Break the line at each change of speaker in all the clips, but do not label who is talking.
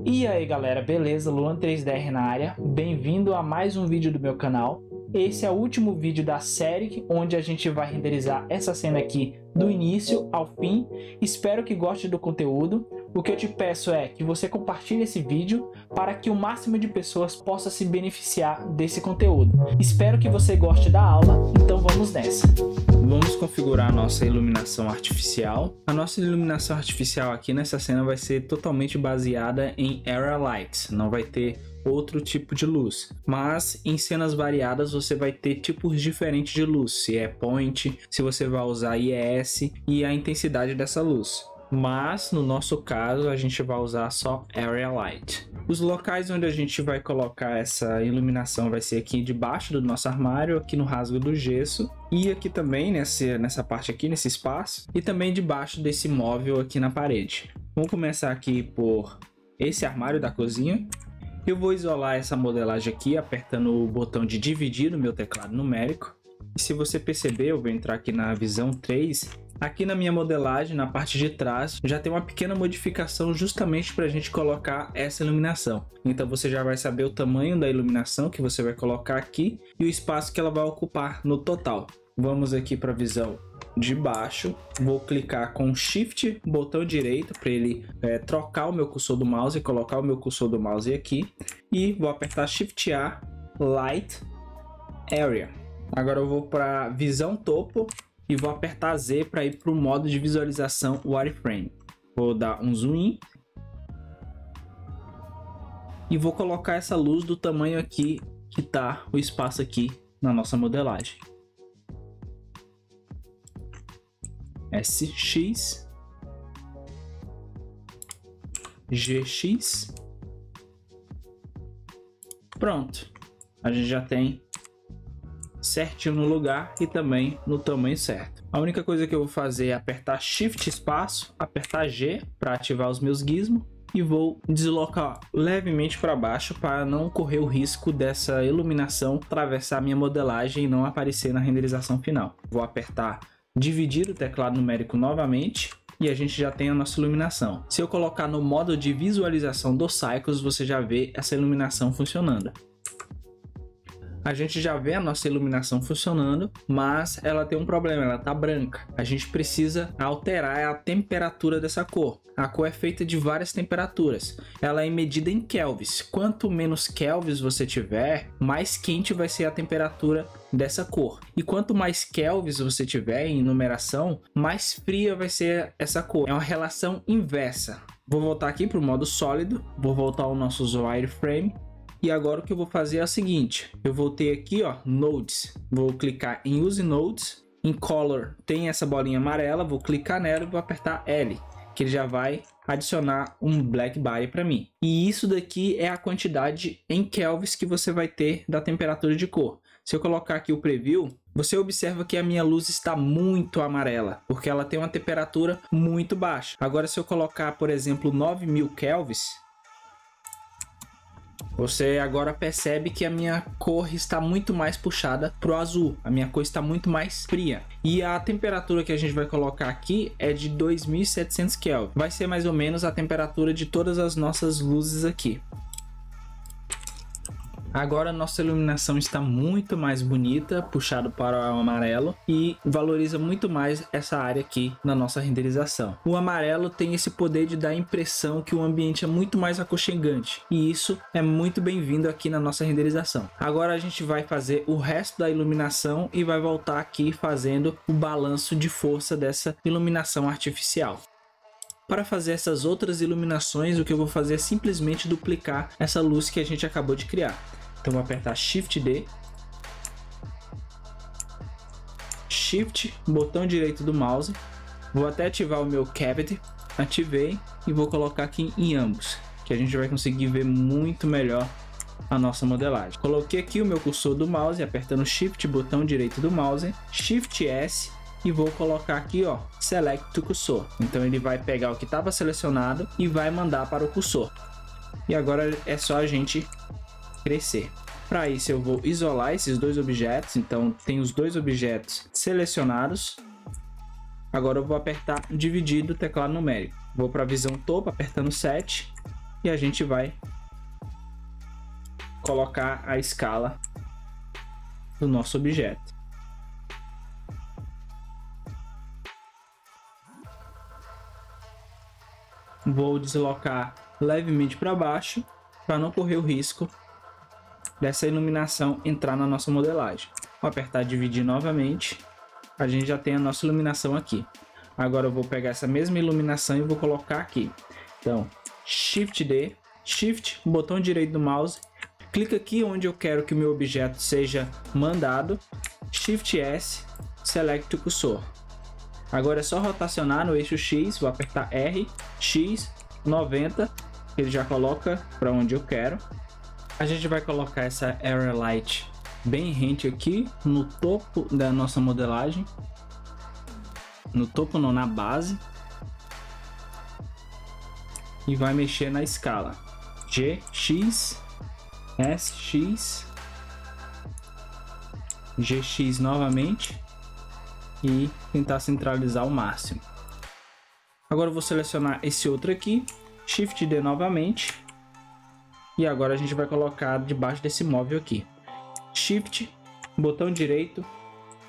E aí galera, beleza? Luan 3DR na área, bem-vindo a mais um vídeo do meu canal. Esse é o último vídeo da série, onde a gente vai renderizar essa cena aqui do início ao fim. Espero que goste do conteúdo. O que eu te peço é que você compartilhe esse vídeo para que o máximo de pessoas possa se beneficiar desse conteúdo. Espero que você goste da aula, então vamos nessa. Vamos configurar a nossa iluminação artificial. A nossa iluminação artificial aqui nessa cena vai ser totalmente baseada em Area Lights, não vai ter outro tipo de luz, mas em cenas variadas você vai ter tipos diferentes de luz, se é point, se você vai usar IES e a intensidade dessa luz. Mas no nosso caso a gente vai usar só Area Light. Os locais onde a gente vai colocar essa iluminação vai ser aqui debaixo do nosso armário, aqui no rasgo do gesso, e aqui também nessa parte aqui, nesse espaço, e também debaixo desse móvel aqui na parede. Vamos começar aqui por esse armário da cozinha. Eu vou isolar essa modelagem aqui apertando o botão de dividir no meu teclado numérico. E se você perceber, eu vou entrar aqui na visão 3. Aqui na minha modelagem, na parte de trás, já tem uma pequena modificação justamente para a gente colocar essa iluminação. Então você já vai saber o tamanho da iluminação que você vai colocar aqui e o espaço que ela vai ocupar no total. Vamos aqui para a visão de baixo, vou clicar com Shift, botão direito para ele trocar o meu cursor do mouse e colocar o meu cursor do mouse aqui, e vou apertar Shift A, Light Area. Agora eu vou para visão topo e vou apertar Z para ir para o modo de visualização wireframe. Vou dar um zoom in e vou colocar essa luz do tamanho aqui que está o espaço aqui na nossa modelagem. SX, GX, pronto, a gente já tem certinho no lugar e também no tamanho certo. A única coisa que eu vou fazer é apertar Shift espaço, apertar G para ativar os meus gizmos e vou deslocar levemente para baixo para não correr o risco dessa iluminação atravessar a minha modelagem e não aparecer na renderização final. Vou apertar dividir o teclado numérico novamente e a gente já tem a nossa iluminação. Se eu colocar no modo de visualização dos cycles, você já vê essa iluminação funcionando. A gente já vê a nossa iluminação funcionando, mas ela tem um problema, ela tá branca. A gente precisa alterar a temperatura dessa cor. A cor é feita de várias temperaturas. Ela é medida em kelvins. Quanto menos kelvins você tiver, mais quente vai ser a temperatura dessa cor. E quanto mais kelvins você tiver em numeração, mais fria vai ser essa cor. É uma relação inversa. Vou voltar aqui para o modo sólido, vou voltar ao nosso wireframe. E agora o que eu vou fazer é o seguinte, eu vou ter aqui ó, Nodes, vou clicar em Use Nodes, em Color tem essa bolinha amarela, vou clicar nela e vou apertar L, que ele já vai adicionar um Black Body para mim. E isso daqui é a quantidade em kelvins que você vai ter da temperatura de cor. Se eu colocar aqui o Preview, você observa que a minha luz está muito amarela, porque ela tem uma temperatura muito baixa. Agora se eu colocar, por exemplo, 9000 kelvins, você agora percebe que a minha cor está muito mais puxada para o azul. A minha cor está muito mais fria. E a temperatura que a gente vai colocar aqui é de 2700 Kelvin. Vai ser mais ou menos a temperatura de todas as nossas luzes aqui. Agora a nossa iluminação está muito mais bonita, puxado para o amarelo, e valoriza muito mais essa área aqui na nossa renderização. O amarelo tem esse poder de dar a impressão que o ambiente é muito mais aconchegante, e isso é muito bem-vindo aqui na nossa renderização. Agora a gente vai fazer o resto da iluminação e vai voltar aqui fazendo o balanço de força dessa iluminação artificial. Para fazer essas outras iluminações, o que eu vou fazer é simplesmente duplicar essa luz que a gente acabou de criar. Então vou apertar Shift D, Shift, botão direito do mouse, vou até ativar o meu Cavity, ativei e vou colocar aqui em ambos, que a gente vai conseguir ver muito melhor a nossa modelagem. Coloquei aqui o meu cursor do mouse, apertando Shift, botão direito do mouse, Shift S, e vou colocar aqui ó, Select to Cursor. Então ele vai pegar o que estava selecionado e vai mandar para o cursor. E agora é só a gente crescer. Para isso eu vou isolar esses dois objetos, então tem os dois objetos selecionados. Agora eu vou apertar dividir do teclado numérico. Vou para a visão topo apertando 7 e a gente vai colocar a escala do nosso objeto. Vou deslocar levemente para baixo para não correr o risco dessa iluminação entrar na nossa modelagem. Vou apertar dividir novamente. A gente já tem a nossa iluminação aqui. Agora eu vou pegar essa mesma iluminação e vou colocar aqui. Então, Shift D, Shift, botão direito do mouse, clica aqui onde eu quero que o meu objeto seja mandado, Shift S, Select Cursor. Agora é só rotacionar no eixo X, vou apertar R, X, 90, ele já coloca para onde eu quero. A gente vai colocar essa Area Light bem rente aqui no topo da nossa modelagem. No topo não, na base. E vai mexer na escala. G, X, S, X, GX novamente. E tentar centralizar ao máximo. Agora eu vou selecionar esse outro aqui. Shift D novamente. E agora a gente vai colocar debaixo desse móvel aqui. Shift, botão direito,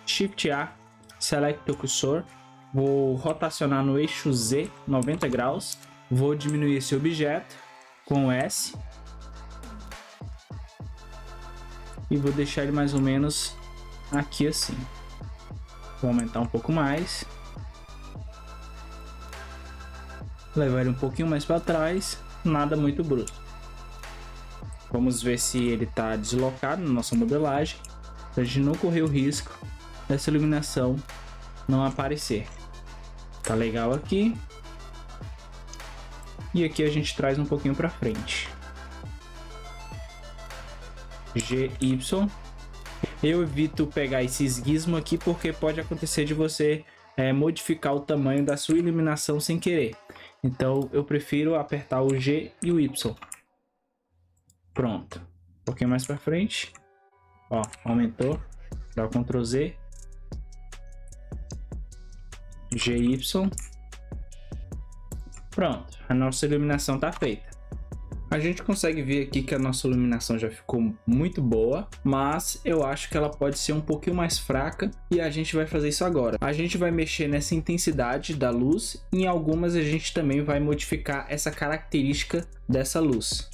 Shift A, Select Cursor. Vou rotacionar no eixo Z, 90 graus. Vou diminuir esse objeto com S. E vou deixar ele mais ou menos aqui assim. Vou aumentar um pouco mais. Levar ele um pouquinho mais para trás. Nada muito brusco. Vamos ver se ele está deslocado na nossa modelagem, para a gente não correr o risco dessa iluminação não aparecer. Tá legal aqui. E aqui a gente traz um pouquinho para frente. GY. Eu evito pegar esse esguismo aqui porque pode acontecer de você modificar o tamanho da sua iluminação sem querer. Então eu prefiro apertar o G e o Y. Pronto. Um pouquinho mais para frente. Ó, aumentou. Dá o Ctrl Z. GY. Pronto. A nossa iluminação está feita. A gente consegue ver aqui que a nossa iluminação já ficou muito boa, mas eu acho que ela pode ser um pouquinho mais fraca e a gente vai fazer isso agora. A gente vai mexer nessa intensidade da luz e em algumas a gente também vai modificar essa característica dessa luz.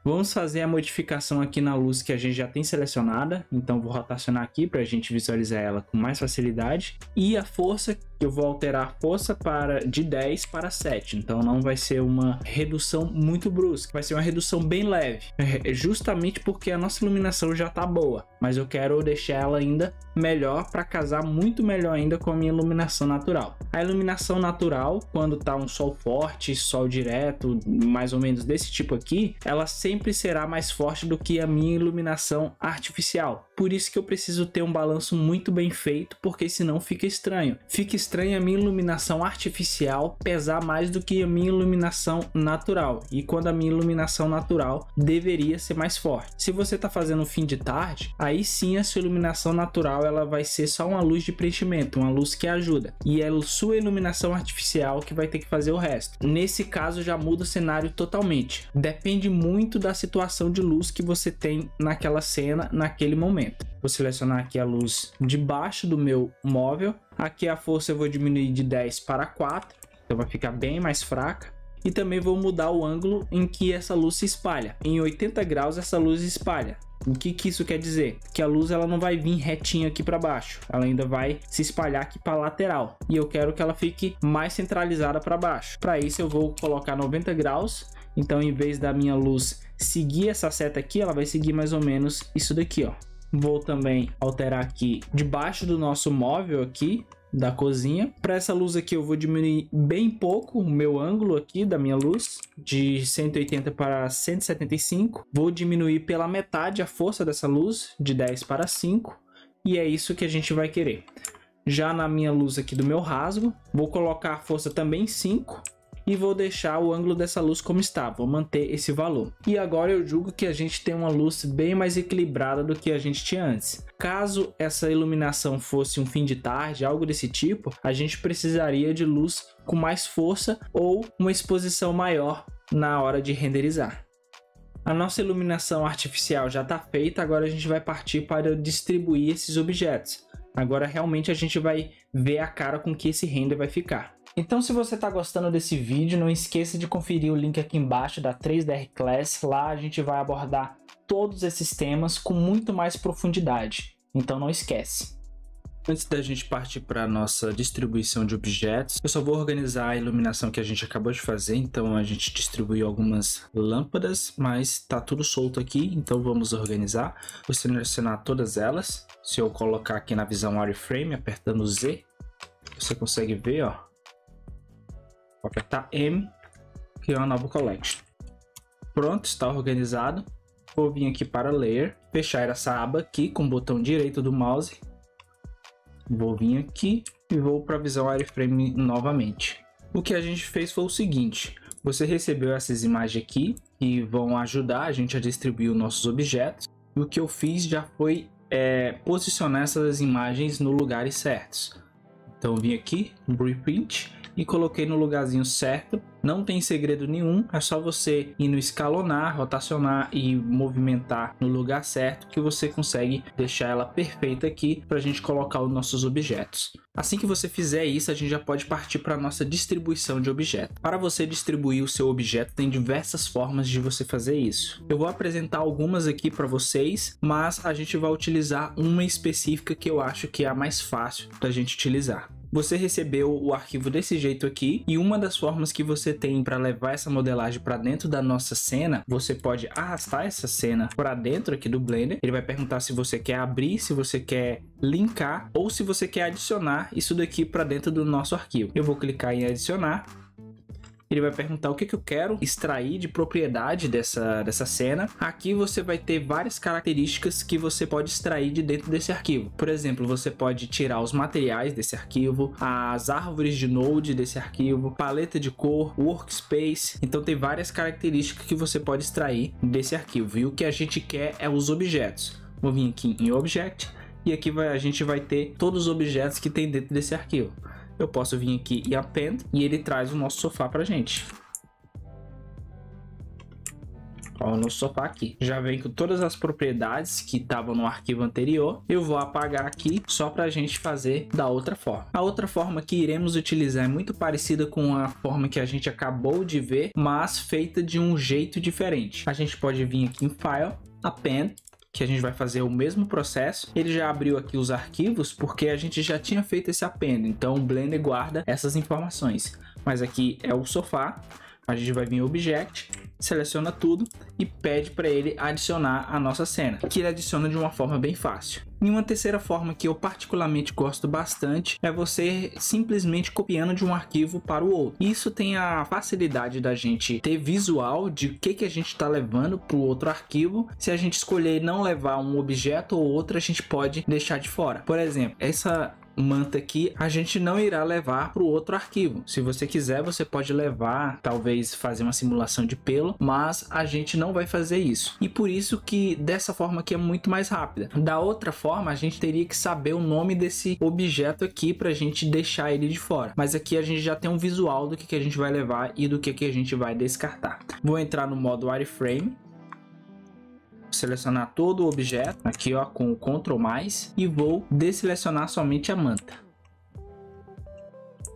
Vamos fazer a modificação aqui na luz que a gente já tem selecionada, então vou rotacionar aqui para a gente visualizar ela com mais facilidade. E a força, eu vou alterar a força de 10 para 7, então não vai ser uma redução muito brusca, vai ser uma redução bem leve, justamente porque a nossa iluminação já está boa, mas eu quero deixar ela ainda melhor para casar muito melhor ainda com a minha iluminação natural. A iluminação natural, quando está um sol forte, sol direto, mais ou menos desse tipo aqui, ela sempre será mais forte do que a minha iluminação artificial. Por isso que eu preciso ter um balanço muito bem feito, porque senão fica estranho. Fica estranho a minha iluminação artificial pesar mais do que a minha iluminação natural. E quando a minha iluminação natural deveria ser mais forte. Se você está fazendo fim de tarde, aí sim a sua iluminação natural ela vai ser só uma luz de preenchimento, uma luz que ajuda. E é a sua iluminação artificial que vai ter que fazer o resto. Nesse caso já muda o cenário totalmente. Depende muito da situação de luz que você tem naquela cena, naquele momento. Vou selecionar aqui a luz debaixo do meu móvel. Aqui a força eu vou diminuir de 10 para 4, então vai ficar bem mais fraca. E também vou mudar o ângulo em que essa luz se espalha. Em 80 graus essa luz espalha. O que isso quer dizer? Que a luz ela não vai vir retinha aqui para baixo, ela ainda vai se espalhar aqui para a lateral. E eu quero que ela fique mais centralizada para baixo. Para isso eu vou colocar 90 graus. Então, em vez da minha luz seguir essa seta aqui, ela vai seguir mais ou menos isso daqui, ó. Vou também alterar aqui debaixo do nosso móvel aqui da cozinha. Para essa luz aqui eu vou diminuir bem pouco o meu ângulo aqui da minha luz, de 180 para 175. Vou diminuir pela metade a força dessa luz, de 10 para 5. E é isso que a gente vai querer. Já na minha luz aqui do meu rasgo, vou colocar a força também em 5. E vou deixar o ângulo dessa luz como está, vou manter esse valor. E agora eu julgo que a gente tem uma luz bem mais equilibrada do que a gente tinha antes. Caso essa iluminação fosse um fim de tarde, algo desse tipo, a gente precisaria de luz com mais força ou uma exposição maior na hora de renderizar. A nossa iluminação artificial já está feita, agora a gente vai partir para distribuir esses objetos. Agora realmente a gente vai ver a cara com que esse render vai ficar. Então se você está gostando desse vídeo, não esqueça de conferir o link aqui embaixo da 3DR Class. Lá a gente vai abordar todos esses temas com muito mais profundidade. Então não esquece. Antes da gente partir para a nossa distribuição de objetos, eu só vou organizar a iluminação que a gente acabou de fazer. Então a gente distribuiu algumas lâmpadas, mas está tudo solto aqui, então vamos organizar. Vou selecionar todas elas. Se eu colocar aqui na visão wireframe, apertando Z, você consegue ver, ó. Vou apertar M, criar uma nova collection. Pronto, está organizado. Vou vir aqui para Layer, fechar essa aba aqui com o botão direito do mouse. Vou vir aqui e vou para a visão wireframe novamente. O que a gente fez foi o seguinte: você recebeu essas imagens aqui que vão ajudar a gente a distribuir os nossos objetos. E o que eu fiz já foi posicionar essas imagens nos lugares certos. Então eu vim aqui, Reprint, e coloquei no lugarzinho certo. Não tem segredo nenhum, é só você ir no escalonar, rotacionar e movimentar no lugar certo que você consegue deixar ela perfeita aqui para a gente colocar os nossos objetos. Assim que você fizer isso, a gente já pode partir para a nossa distribuição de objeto. Para você distribuir o seu objeto, tem diversas formas de você fazer isso. Eu vou apresentar algumas aqui para vocês, mas a gente vai utilizar uma específica que eu acho que é a mais fácil da gente utilizar. Você recebeu o arquivo desse jeito aqui, e uma das formas que você tem para levar essa modelagem para dentro da nossa cena, você pode arrastar essa cena para dentro aqui do Blender. Ele vai perguntar se você quer abrir, se você quer linkar ou se você quer adicionar isso daqui para dentro do nosso arquivo. Eu vou clicar em adicionar. Ele vai perguntar o que eu quero extrair de propriedade dessa cena. Aqui você vai ter várias características que você pode extrair de dentro desse arquivo. Por exemplo, você pode tirar os materiais desse arquivo, as árvores de node desse arquivo, paleta de cor, workspace. Então tem várias características que você pode extrair desse arquivo. E o que a gente quer é os objetos. Vou vir aqui em Object e aqui a gente vai ter todos os objetos que tem dentro desse arquivo. Eu posso vir aqui e append e ele traz o nosso sofá pra gente. Ó, o nosso sofá aqui já vem com todas as propriedades que estavam no arquivo anterior. Eu vou apagar aqui só pra gente fazer da outra forma. A outra forma que iremos utilizar é muito parecida com a forma que a gente acabou de ver, mas feita de um jeito diferente. A gente pode vir aqui em File, Append, que a gente vai fazer o mesmo processo. Ele já abriu aqui os arquivos porque a gente já tinha feito esse append, então o Blender guarda essas informações. Mas aqui é o sofá, a gente vai vir em Object, seleciona tudo e pede para ele adicionar a nossa cena, que ele adiciona de uma forma bem fácil. E uma terceira forma que eu particularmente gosto bastante é você simplesmente copiando de um arquivo para o outro. Isso tem a facilidade da gente ter visual de o que a gente está levando para o outro arquivo. Se a gente escolher não levar um objeto ou outro, a gente pode deixar de fora. Por exemplo, essa manta aqui a gente não irá levar para o outro arquivo. Se você quiser, você pode levar, talvez fazer uma simulação de pelo, mas a gente não vai fazer isso. E por isso que dessa forma aqui é muito mais rápida. Da outra forma, a gente teria que saber o nome desse objeto aqui para a gente deixar ele de fora. Mas aqui a gente já tem um visual do que a gente vai levar e do que a gente vai descartar. Vou entrar no modo wireframe. Selecionar todo o objeto aqui, ó, com o Ctrl+, e vou desselecionar somente a manta.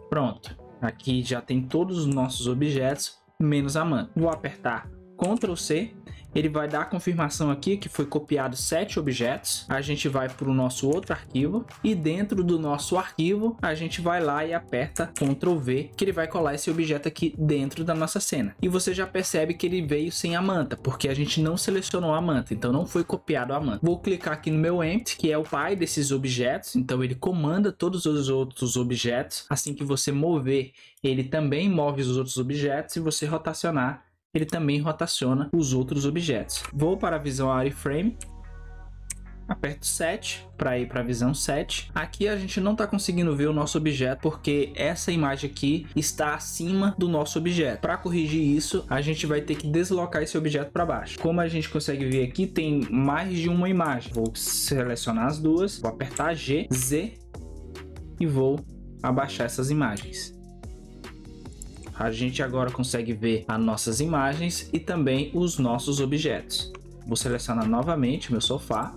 Pronto, aqui já tem todos os nossos objetos menos a manta. Vou apertar Ctrl+C, ele vai dar a confirmação aqui que foi copiado 7 objetos. A gente vai para o nosso outro arquivo e dentro do nosso arquivo a gente vai lá e aperta Ctrl+V, que ele vai colar esse objeto aqui dentro da nossa cena. E você já percebe que ele veio sem a manta, porque a gente não selecionou a manta, então não foi copiado a manta. Vou clicar aqui no meu Empty, que é o pai desses objetos, então ele comanda todos os outros objetos. Assim que você mover, ele também move os outros objetos, e você rotacionar, ele também rotaciona os outros objetos. Vou para a visão wireframe, aperto 7 para ir para a visão 7. Aqui a gente não está conseguindo ver o nosso objeto porque essa imagem aqui está acima do nosso objeto. Para corrigir isso, a gente vai ter que deslocar esse objeto para baixo. Como a gente consegue ver aqui, tem mais de uma imagem. Vou selecionar as duas, vou apertar G, Z e vou abaixar essas imagens. a gente agora consegue ver as nossas imagens e também os nossos objetos. Vou selecionar novamente meu sofá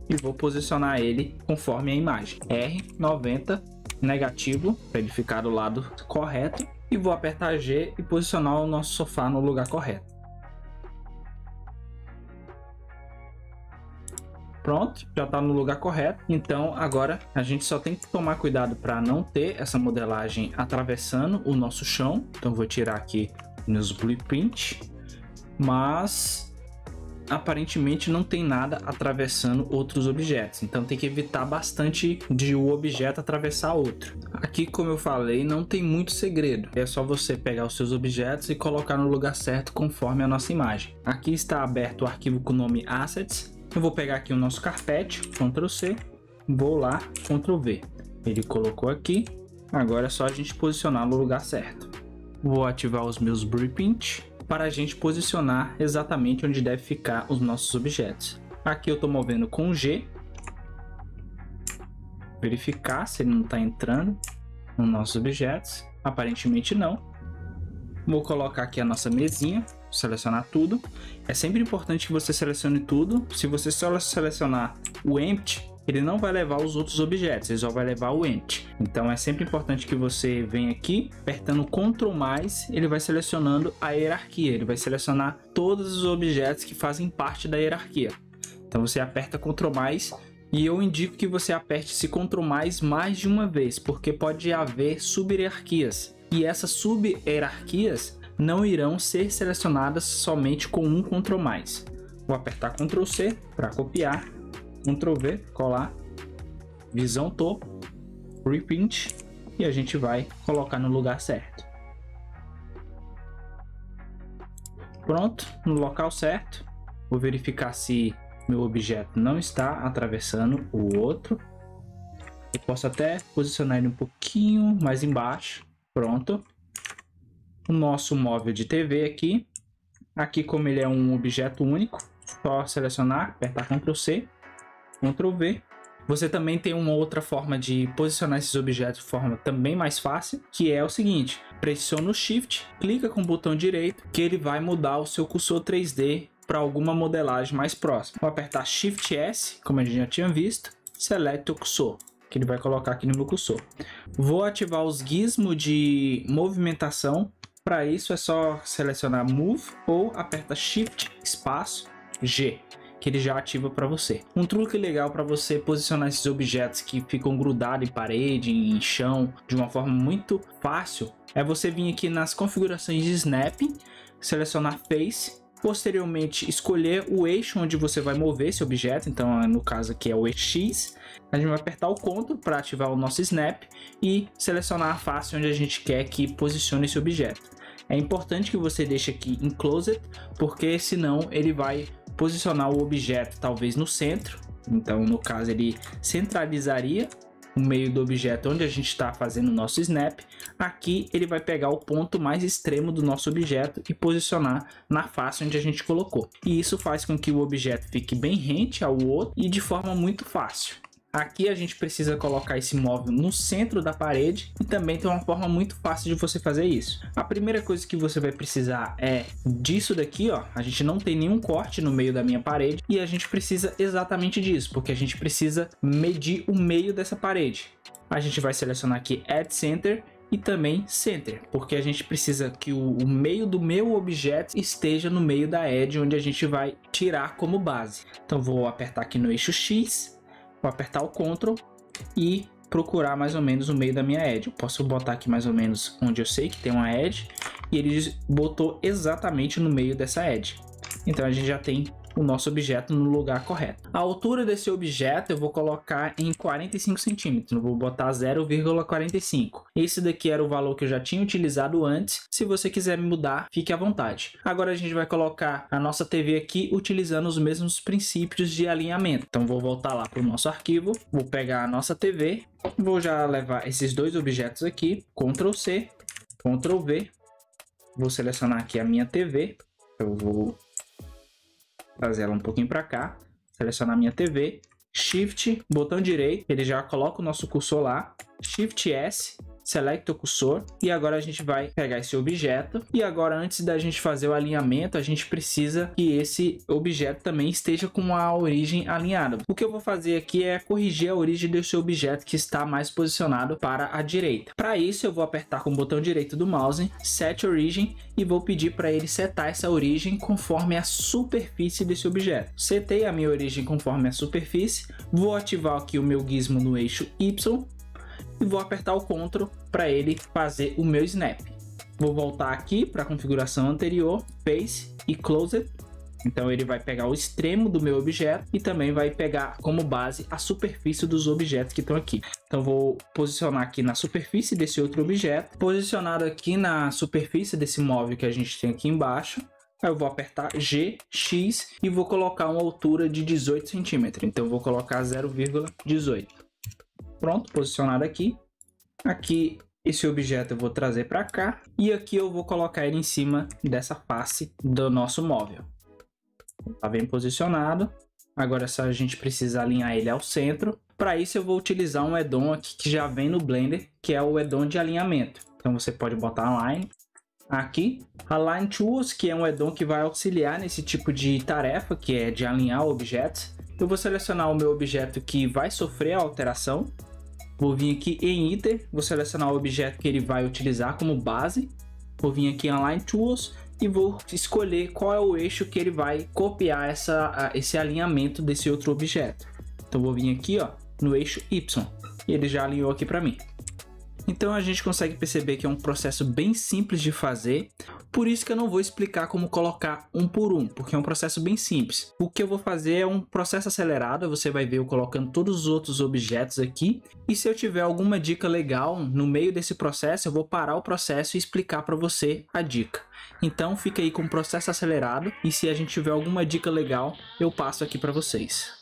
e vou posicionar ele conforme a imagem. R90 negativo para ele ficar do lado correto e vou apertar G e posicionar o nosso sofá no lugar correto. Pronto, já está no lugar correto. Então agora a gente só tem que tomar cuidado para não ter essa modelagem atravessando o nosso chão. Então vou tirar aqui meus blueprint, mas aparentemente não tem nada atravessando outros objetos, então tem que evitar bastante de o objeto atravessar outro. Aqui, como eu falei, não tem muito segredo, é só você pegar os seus objetos e colocar no lugar certo conforme a nossa imagem. Aqui está aberto o arquivo com o nome Assets. Eu vou pegar aqui o nosso carpete, Ctrl C, vou lá, Ctrl V. Ele colocou aqui, agora é só a gente posicionar no lugar certo. Vou ativar os meus blueprint para a gente posicionar exatamente onde deve ficar os nossos objetos. Aqui eu estou movendo com G, verificar se ele não está entrando nos nossos objetos, aparentemente não. Vou colocar aqui a nossa mesinha, selecionar tudo. É sempre importante que você selecione tudo. Se você só selecionar o empty, ele não vai levar os outros objetos, ele só vai levar o empty. Então é sempre importante que você venha aqui, apertando Ctrl+, ele vai selecionando a hierarquia, ele vai selecionar todos os objetos que fazem parte da hierarquia. Então você aperta Ctrl+, e eu indico que você aperte esse Ctrl+, mais de uma vez, porque pode haver sub-hierarquias. E essas sub-hierarquias não irão ser selecionadas somente com um Ctrl+. Vou apertar Ctrl C para copiar, Ctrl V, colar, visão topo, reprint e a gente vai colocar no lugar certo. Pronto, no local certo. Vou verificar se meu objeto não está atravessando o outro. Eu posso até posicionar ele um pouquinho mais embaixo. Pronto. O nosso móvel de TV aqui. Aqui, como ele é um objeto único, só selecionar, apertar Ctrl C, Ctrl V. Você também tem uma outra forma de posicionar esses objetos de forma também mais fácil, que é o seguinte: pressiona o Shift, clica com o botão direito, que ele vai mudar o seu cursor 3D para alguma modelagem mais próxima. Vou apertar Shift S, como a gente já tinha visto, Select o cursor, que ele vai colocar aqui no meu cursor. Vou ativar os gizmos de movimentação. Para isso é só selecionar Move ou aperta Shift espaço G, que ele já ativa para você. Um truque legal para você posicionar esses objetos que ficam grudados em parede, em chão, de uma forma muito fácil, é você vir aqui nas configurações de Snapping, selecionar Face, posteriormente escolher o eixo onde você vai mover esse objeto, então no caso aqui é o eixo X. A gente vai apertar o Ctrl para ativar o nosso Snap e selecionar a face onde a gente quer que posicione esse objeto. É importante que você deixe aqui em Closed, porque senão ele vai posicionar o objeto talvez no centro. Então no caso ele centralizaria o meio do objeto onde a gente está fazendo o nosso snap. Aqui ele vai pegar o ponto mais extremo do nosso objeto e posicionar na face onde a gente colocou. E isso faz com que o objeto fique bem rente ao outro e de forma muito fácil. Aqui a gente precisa colocar esse móvel no centro da parede e também tem uma forma muito fácil de você fazer isso. A primeira coisa que você vai precisar é disso daqui, ó. A gente não tem nenhum corte no meio da minha parede e a gente precisa exatamente disso, porque a gente precisa medir o meio dessa parede. A gente vai selecionar aqui Add Center e também Center, porque a gente precisa que o meio do meu objeto esteja no meio da edge onde a gente vai tirar como base. Então vou apertar aqui no eixo X. Vou apertar o Ctrl e procurar mais ou menos o meio da minha edge. Eu posso botar aqui mais ou menos onde eu sei que tem uma edge e ele botou exatamente no meio dessa edge. Então a gente já tem o nosso objeto no lugar correto. A altura desse objeto eu vou colocar em 45 centímetros. Eu vou botar 0,45. Esse daqui era o valor que eu já tinha utilizado antes. Se você quiser mudar, fique à vontade. Agora a gente vai colocar a nossa TV aqui utilizando os mesmos princípios de alinhamento. Então vou voltar lá para o nosso arquivo. Vou pegar a nossa TV. Vou já levar esses dois objetos aqui. Ctrl C, Ctrl V. Vou selecionar aqui a minha TV. Eu vou trazer ela um pouquinho para cá, selecionar minha TV, Shift, botão direito, ele já coloca o nosso cursor lá, Shift S, Select o cursor, e agora a gente vai pegar esse objeto, e agora antes da gente fazer o alinhamento, a gente precisa que esse objeto também esteja com a origem alinhada. O que eu vou fazer aqui é corrigir a origem desse objeto que está mais posicionado para a direita. Para isso eu vou apertar com o botão direito do mouse, Set Origin, e vou pedir para ele setar essa origem conforme a superfície desse objeto. Setei a minha origem conforme a superfície, vou ativar aqui o meu gizmo no eixo Y e vou apertar o Ctrl para ele fazer o meu snap. Vou voltar aqui para a configuração anterior, Face e Close. Então ele vai pegar o extremo do meu objeto e também vai pegar como base a superfície dos objetos que estão aqui. Então vou posicionar aqui na superfície desse outro objeto, posicionado aqui na superfície desse móvel que a gente tem aqui embaixo. Aí eu vou apertar G, X e vou colocar uma altura de 18 centímetros. Então eu vou colocar 0,18. Pronto, posicionado aqui. Aqui esse objeto eu vou trazer para cá e aqui eu vou colocar ele em cima dessa face do nosso móvel. Tá bem posicionado. Agora só a gente precisa alinhar ele ao centro. Para isso eu vou utilizar um add-on aqui que já vem no Blender, que é o add-on de alinhamento. Então você pode botar Align aqui, Align Tools, que é um add-on que vai auxiliar nesse tipo de tarefa, que é de alinhar objetos. Eu vou selecionar o meu objeto que vai sofrer a alteração. Vou vir aqui em Iter, vou selecionar o objeto que ele vai utilizar como base. Vou vir aqui em Align Tools e vou escolher qual é o eixo que ele vai copiar esse alinhamento desse outro objeto. Então vou vir aqui, ó, no eixo Y e ele já alinhou aqui para mim. Então a gente consegue perceber que é um processo bem simples de fazer, por isso que eu não vou explicar como colocar um por um, porque é um processo bem simples. O que eu vou fazer é um processo acelerado, você vai ver eu colocando todos os outros objetos aqui, e se eu tiver alguma dica legal no meio desse processo, eu vou parar o processo e explicar para você a dica. Então fica aí com o processo acelerado, e se a gente tiver alguma dica legal, eu passo aqui para vocês.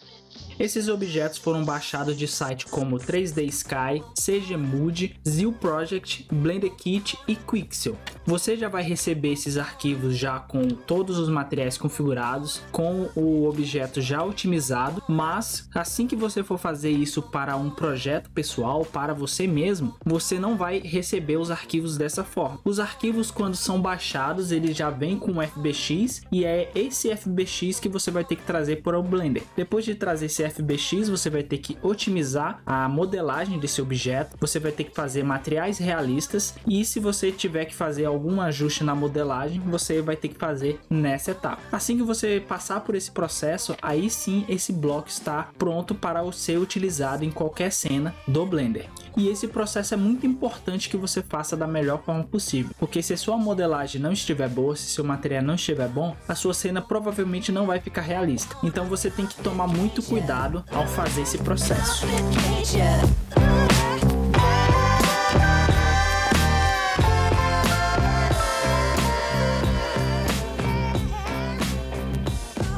Esses objetos foram baixados de sites como 3D Sky, CGMood, Zeal Project, Blender Kit e Quixel. Você já vai receber esses arquivos já com todos os materiais configurados, com o objeto já otimizado, mas assim que você for fazer isso para um projeto pessoal, para você mesmo, você não vai receber os arquivos dessa forma. Os arquivos, quando são baixados, eles já vêm com o FBX e é esse FBX que você vai ter que trazer para o Blender. Depois de trazer esse FBX, você vai ter que otimizar a modelagem desse objeto, você vai ter que fazer materiais realistas e se você tiver que fazer algum ajuste na modelagem, você vai ter que fazer nessa etapa. Assim que você passar por esse processo, aí sim esse bloco está pronto para ser utilizado em qualquer cena do Blender. E esse processo é muito importante que você faça da melhor forma possível, porque se a sua modelagem não estiver boa, se seu material não estiver bom, a sua cena provavelmente não vai ficar realista. Então você tem que tomar muito cuidado ao fazer esse processo.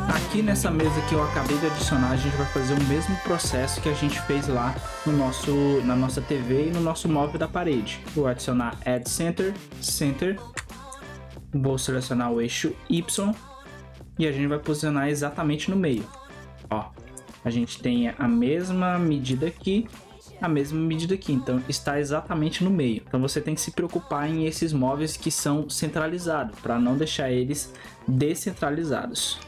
Aqui nessa mesa que eu acabei de adicionar, a gente vai fazer o mesmo processo que a gente fez lá na nossa TV e no nosso móvel da parede. Vou adicionar Add Center, Center, vou selecionar o eixo Y e a gente vai posicionar exatamente no meio. Ó, a gente tem a mesma medida aqui, a mesma medida aqui, então está exatamente no meio. Então você tem que se preocupar em esses móveis que são centralizados, para não deixar eles descentralizados.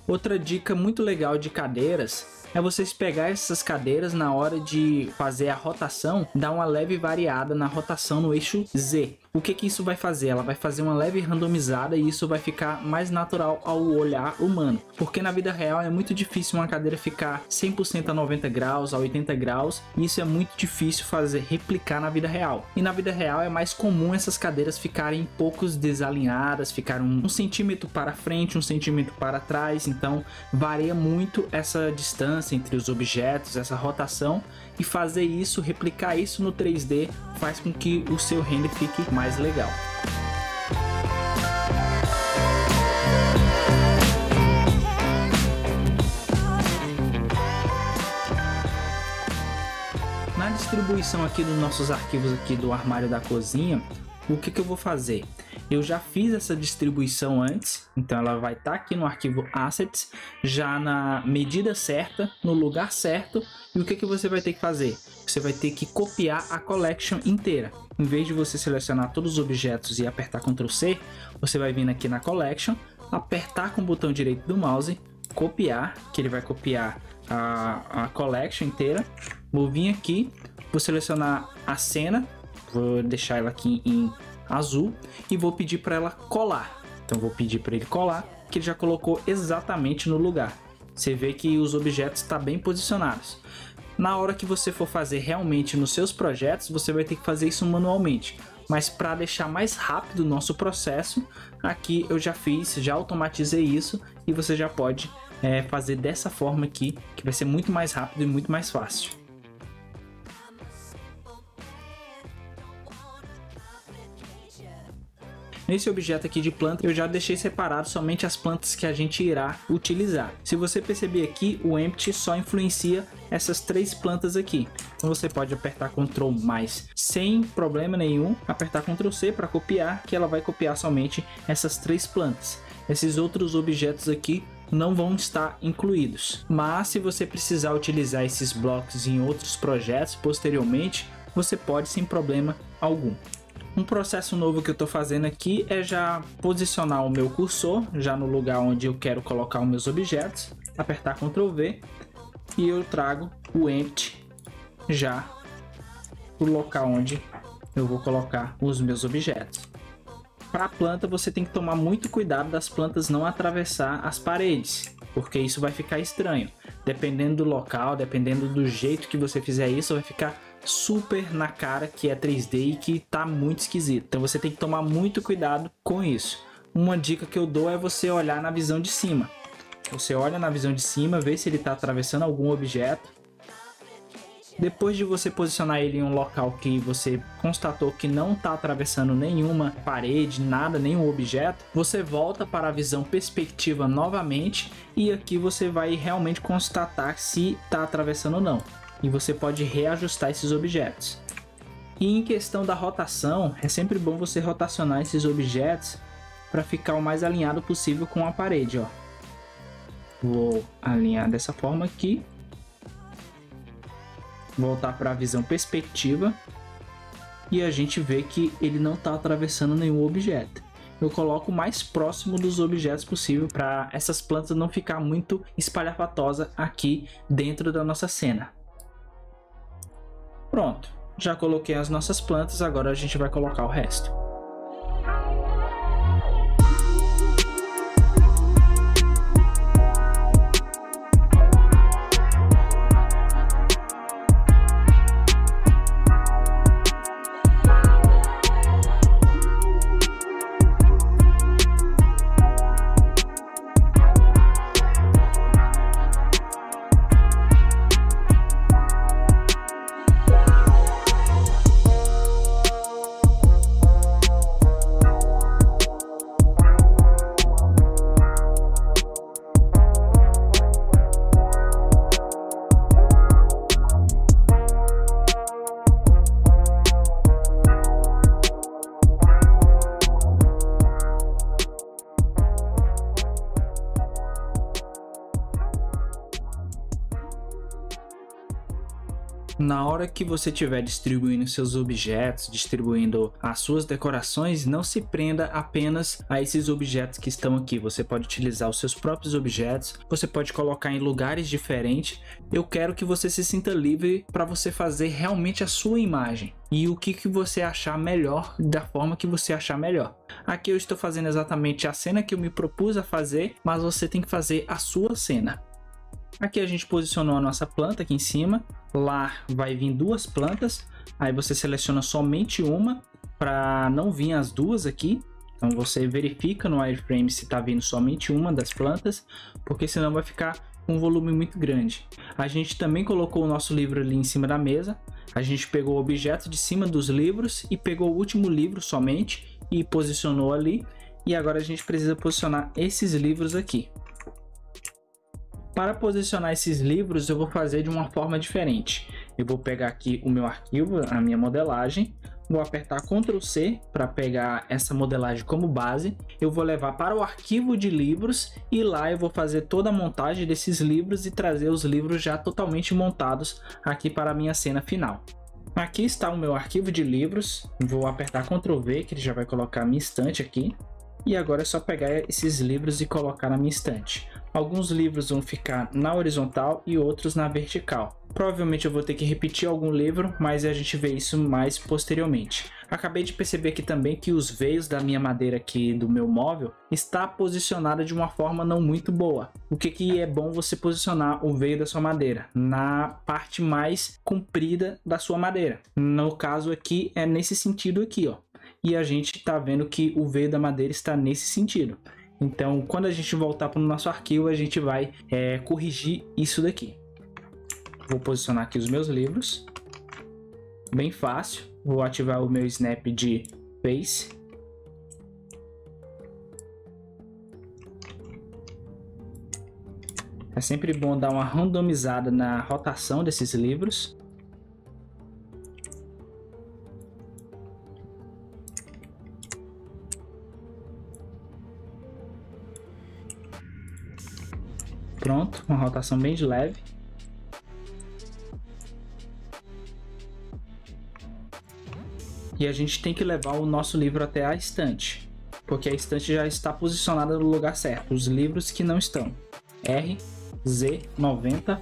Outra dica muito legal de cadeiras é vocês pegar essas cadeiras na hora de fazer a rotação, dar uma leve variada na rotação no eixo Z. O que isso vai fazer? Ela vai fazer uma leve randomizada e isso vai ficar mais natural ao olhar humano. Porque na vida real é muito difícil uma cadeira ficar 100% a 90 graus, a 80 graus. E isso é muito difícil replicar na vida real. E na vida real é mais comum essas cadeiras ficarem poucos desalinhadas, ficar 1 centímetro para frente, 1 centímetro para trás. Então varia muito essa distância entre os objetos, essa rotação. E fazer isso, replicar isso no 3D, faz com que o seu render fique mais legal. Na distribuição aqui dos nossos arquivos aqui do armário da cozinha, o que eu vou fazer? Eu já fiz essa distribuição antes, então ela vai estar aqui no arquivo Assets, já na medida certa, no lugar certo. E o que você vai ter que fazer? Você vai ter que copiar a collection inteira. Em vez de você selecionar todos os objetos e apertar Ctrl C, você vai vir aqui na collection, apertar com o botão direito do mouse, copiar, que ele vai copiar a collection inteira. Vou vir aqui, vou selecionar a cena, vou deixar ela aqui em azul e vou pedir para ela colar. Então vou pedir para ele colar, que ele já colocou exatamente no lugar. Você vê que os objetos estão bem posicionados. Na hora que você for fazer realmente nos seus projetos, você vai ter que fazer isso manualmente. Mas para deixar mais rápido o nosso processo, aqui eu já fiz, já automatizei isso e você já pode fazer dessa forma aqui, que vai ser muito mais rápido e muito mais fácil. Nesse objeto aqui de planta, eu já deixei separado somente as plantas que a gente irá utilizar. Se você perceber aqui, o Empty só influencia essas 3 plantas aqui. Então você pode apertar Ctrl mais sem problema nenhum, apertar Ctrl C para copiar, que ela vai copiar somente essas 3 plantas. Esses outros objetos aqui não vão estar incluídos. Mas se você precisar utilizar esses blocos em outros projetos posteriormente, você pode sem problema algum. Um processo novo que eu estou fazendo aqui é já posicionar o meu cursor já no lugar onde eu quero colocar os meus objetos, apertar Ctrl V e eu trago o Empty já para o local onde eu vou colocar os meus objetos. Para a planta você tem que tomar muito cuidado das plantas não atravessar as paredes, porque isso vai ficar estranho. Dependendo do local, dependendo do jeito que você fizer isso, vai ficar super na cara que é 3D e que tá muito esquisito. Então você tem que tomar muito cuidado com isso. Uma dica que eu dou é você olhar na visão de cima. Você olha na visão de cima, vê se ele está atravessando algum objeto. Depois de você posicionar ele em um local que você constatou que não está atravessando nenhuma parede, nada, nenhum objeto, você volta para a visão perspectiva novamente e aqui você vai realmente constatar se está atravessando ou não. E você pode reajustar esses objetos. E em questão da rotação, é sempre bom você rotacionar esses objetos para ficar o mais alinhado possível com a parede, ó. Vou alinhar dessa forma aqui. Voltar para a visão perspectiva. E a gente vê que ele não está atravessando nenhum objeto. Eu coloco o mais próximo dos objetos possível para essas plantas não ficar muito espalhafatosa aqui dentro da nossa cena. Pronto, já coloquei as nossas plantas, agora a gente vai colocar o resto. Na hora que você estiver distribuindo seus objetos, distribuindo as suas decorações, não se prenda apenas a esses objetos que estão aqui. Você pode utilizar os seus próprios objetos, você pode colocar em lugares diferentes. Eu quero que você se sinta livre para você fazer realmente a sua imagem. E o que você achar melhor, da forma que você achar melhor. Aqui eu estou fazendo exatamente a cena que eu me propus a fazer, mas você tem que fazer a sua cena. Aqui a gente posicionou a nossa planta aqui em cima. Lá vai vir 2 plantas. Aí você seleciona somente uma para não vir as 2 aqui. Então você verifica no wireframe se está vindo somente uma das plantas, porque senão vai ficar um volume muito grande. A gente também colocou o nosso livro ali em cima da mesa. A gente pegou o objeto de cima dos livros e pegou o último livro somente e posicionou ali. E agora a gente precisa posicionar esses livros aqui. Para posicionar esses livros eu vou fazer de uma forma diferente. Eu vou pegar aqui o meu arquivo, a minha modelagem, Vou apertar Ctrl C para pegar essa modelagem como base. Eu vou levar para o arquivo de livros e lá eu vou fazer toda a montagem desses livros e trazer os livros já totalmente montados aqui para a minha cena final. Aqui está o meu arquivo de livros. Vou apertar Ctrl V que ele já vai colocar a minha estante aqui. E agora é só pegar esses livros e colocar na minha estante. Alguns livros vão ficar na horizontal e outros na vertical. Provavelmente eu vou ter que repetir algum livro, mas a gente vê isso mais posteriormente. Acabei de perceber aqui também que os veios da minha madeira aqui do meu móvel está posicionada de uma forma não muito boa. O que é bom você posicionar o veio da sua madeira? Na parte mais comprida da sua madeira. No caso aqui é nesse sentido aqui, ó. E a gente está vendo que o veio da madeira está nesse sentido. Então, quando a gente voltar para o nosso arquivo, a gente vai corrigir isso daqui. Vou posicionar aqui os meus livros. Bem fácil. Vou ativar o meu snap de face. É sempre bom dar uma randomizada na rotação desses livros. Pronto, uma rotação bem de leve. E a gente tem que levar o nosso livro até a estante, porque a estante já está posicionada no lugar certo. Os livros que não estão. RZ90.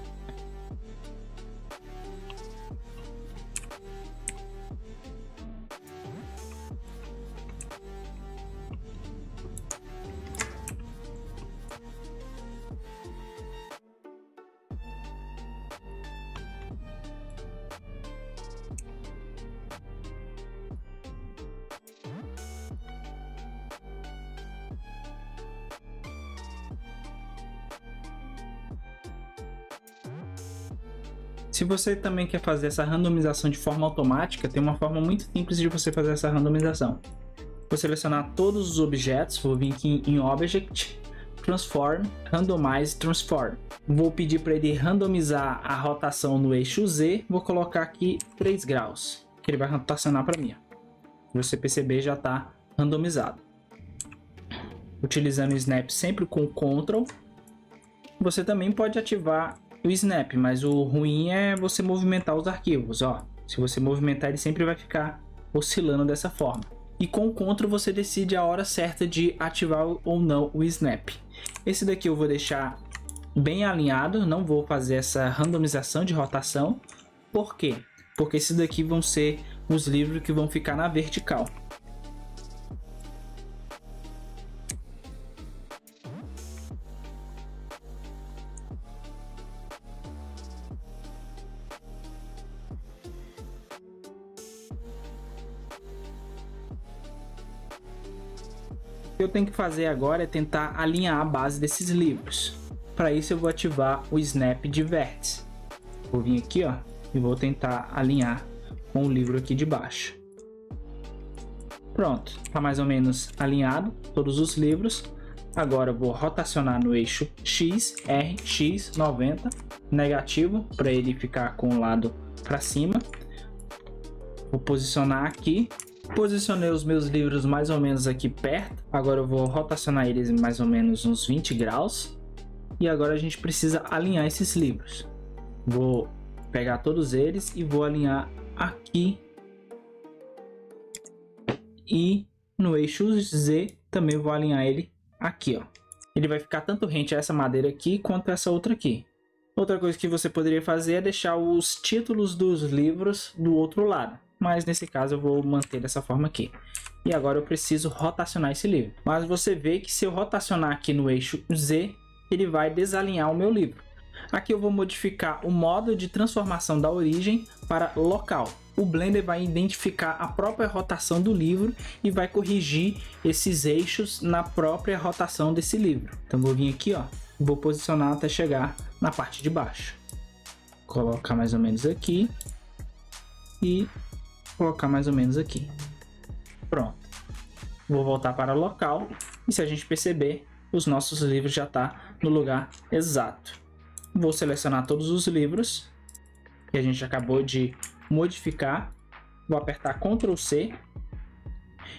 Se você também quer fazer essa randomização de forma automática, tem uma forma muito simples de você fazer essa randomização. Vou selecionar todos os objetos, vou vir aqui em Object, Transform, Randomize Transform. Vou pedir para ele randomizar a rotação no eixo Z, vou colocar aqui 3 graus, que ele vai rotacionar para mim. Se você perceber, já está randomizado. Utilizando o Snap sempre com Ctrl, você também pode ativar o snap, mas o ruim é você movimentar os arquivos, ó. Se você movimentar, ele sempre vai ficar oscilando dessa forma. E com o Ctrl você decide a hora certa de ativar ou não o snap. Esse daqui eu vou deixar bem alinhado, não vou fazer essa randomização de rotação. Por quê? Porque esses daqui vão ser os livros que vão ficar na vertical. O que eu tenho que fazer agora é tentar alinhar a base desses livros. Para isso eu vou ativar o Snap de Vértice. Vou vir aqui, ó, e vou tentar alinhar com o livro aqui de baixo. Pronto, está mais ou menos alinhado todos os livros. Agora eu vou rotacionar no eixo X, R, X, 90, negativo, para ele ficar com o lado para cima. Vou posicionar aqui. Posicionei os meus livros mais ou menos aqui perto. Agora eu vou rotacionar eles mais ou menos uns 20 graus. E agora a gente precisa alinhar esses livros. Vou pegar todos eles e vou alinhar aqui. E no eixo Z também vou alinhar ele aqui, ó. Ele vai ficar tanto rente a essa madeira aqui quanto a essa outra aqui. Outra coisa que você poderia fazer é deixar os títulos dos livros do outro lado. Mas nesse caso eu vou manter dessa forma aqui. E agora eu preciso rotacionar esse livro. Mas você vê que se eu rotacionar aqui no eixo Z, ele vai desalinhar o meu livro. Aqui eu vou modificar o modo de transformação da origem para local. O Blender vai identificar a própria rotação do livro e vai corrigir esses eixos na própria rotação desse livro. Então vou vir aqui, ó, vou posicionar até chegar na parte de baixo. Colocar mais ou menos aqui e colocar mais ou menos aqui. Pronto. Vou voltar para o local e se a gente perceber, os nossos livros já estão no lugar exato. Vou selecionar todos os livros que a gente acabou de modificar vou apertar Ctrl C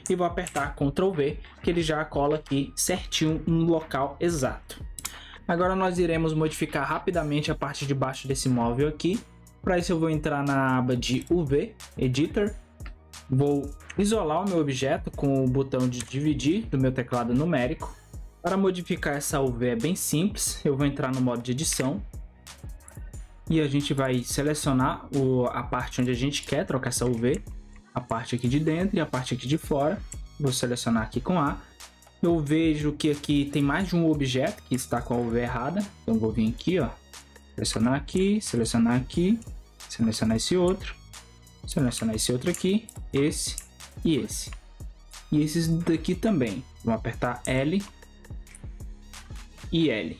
e vou apertar Ctrl V, que ele já cola aqui certinho no local exato. Agora nós iremos modificar rapidamente a parte de baixo desse móvel aqui. Para isso eu vou entrar na aba de UV, Editor, vou isolar o meu objeto com o botão de dividir do meu teclado numérico. Para modificar essa UV é bem simples, eu vou entrar no modo de edição e a gente vai selecionar a parte onde a gente quer trocar essa UV, a parte aqui de dentro e a parte aqui de fora. Vou selecionar aqui com A. Eu vejo que aqui tem mais de um objeto que está com a UV errada, então vou vir aqui, ó, selecionar aqui, selecionar esse outro, selecionar esse outro aqui, esse e esse. E esses daqui também. Vamos apertar L e L.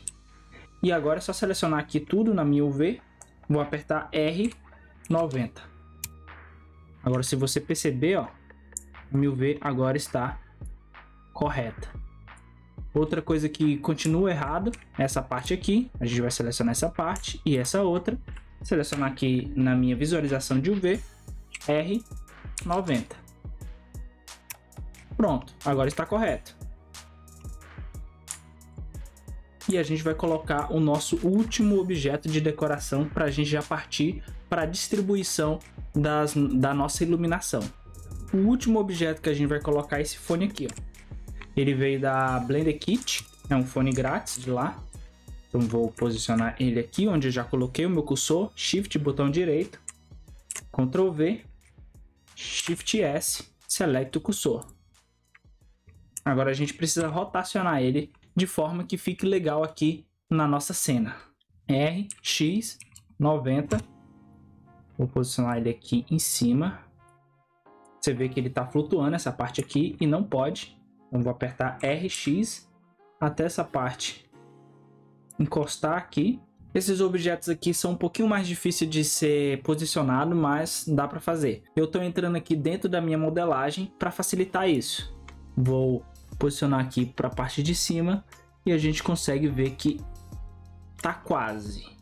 E agora é só selecionar aqui tudo na minha UV, vou apertar R90. Agora se você perceber, ó, a minha UV agora está correta. Outra coisa que continua errado, essa parte aqui, a gente vai selecionar essa parte e essa outra, selecionar aqui na minha visualização de UV, R90. Pronto, agora está correto. E a gente vai colocar o nosso último objeto de decoração para a gente já partir para a distribuição da nossa iluminação. O último objeto que a gente vai colocar é esse fone aqui, ó. Ele veio da Blender Kit, é um fone grátis de lá. Então vou posicionar ele aqui onde eu já coloquei o meu cursor, Shift botão direito, Ctrl V, Shift S, Select o cursor. Agora a gente precisa rotacionar ele de forma que fique legal aqui na nossa cena. R, X, 90. Vou posicionar ele aqui em cima. Você vê que ele está flutuando essa parte aqui e não pode. Então vou apertar RX até essa parte encostar aqui. Esses objetos aqui são um pouquinho mais difíceis de ser posicionado, mas dá para fazer. Eu estou entrando aqui dentro da minha modelagem para facilitar isso. Vou posicionar aqui para a parte de cima e a gente consegue ver que tá quase.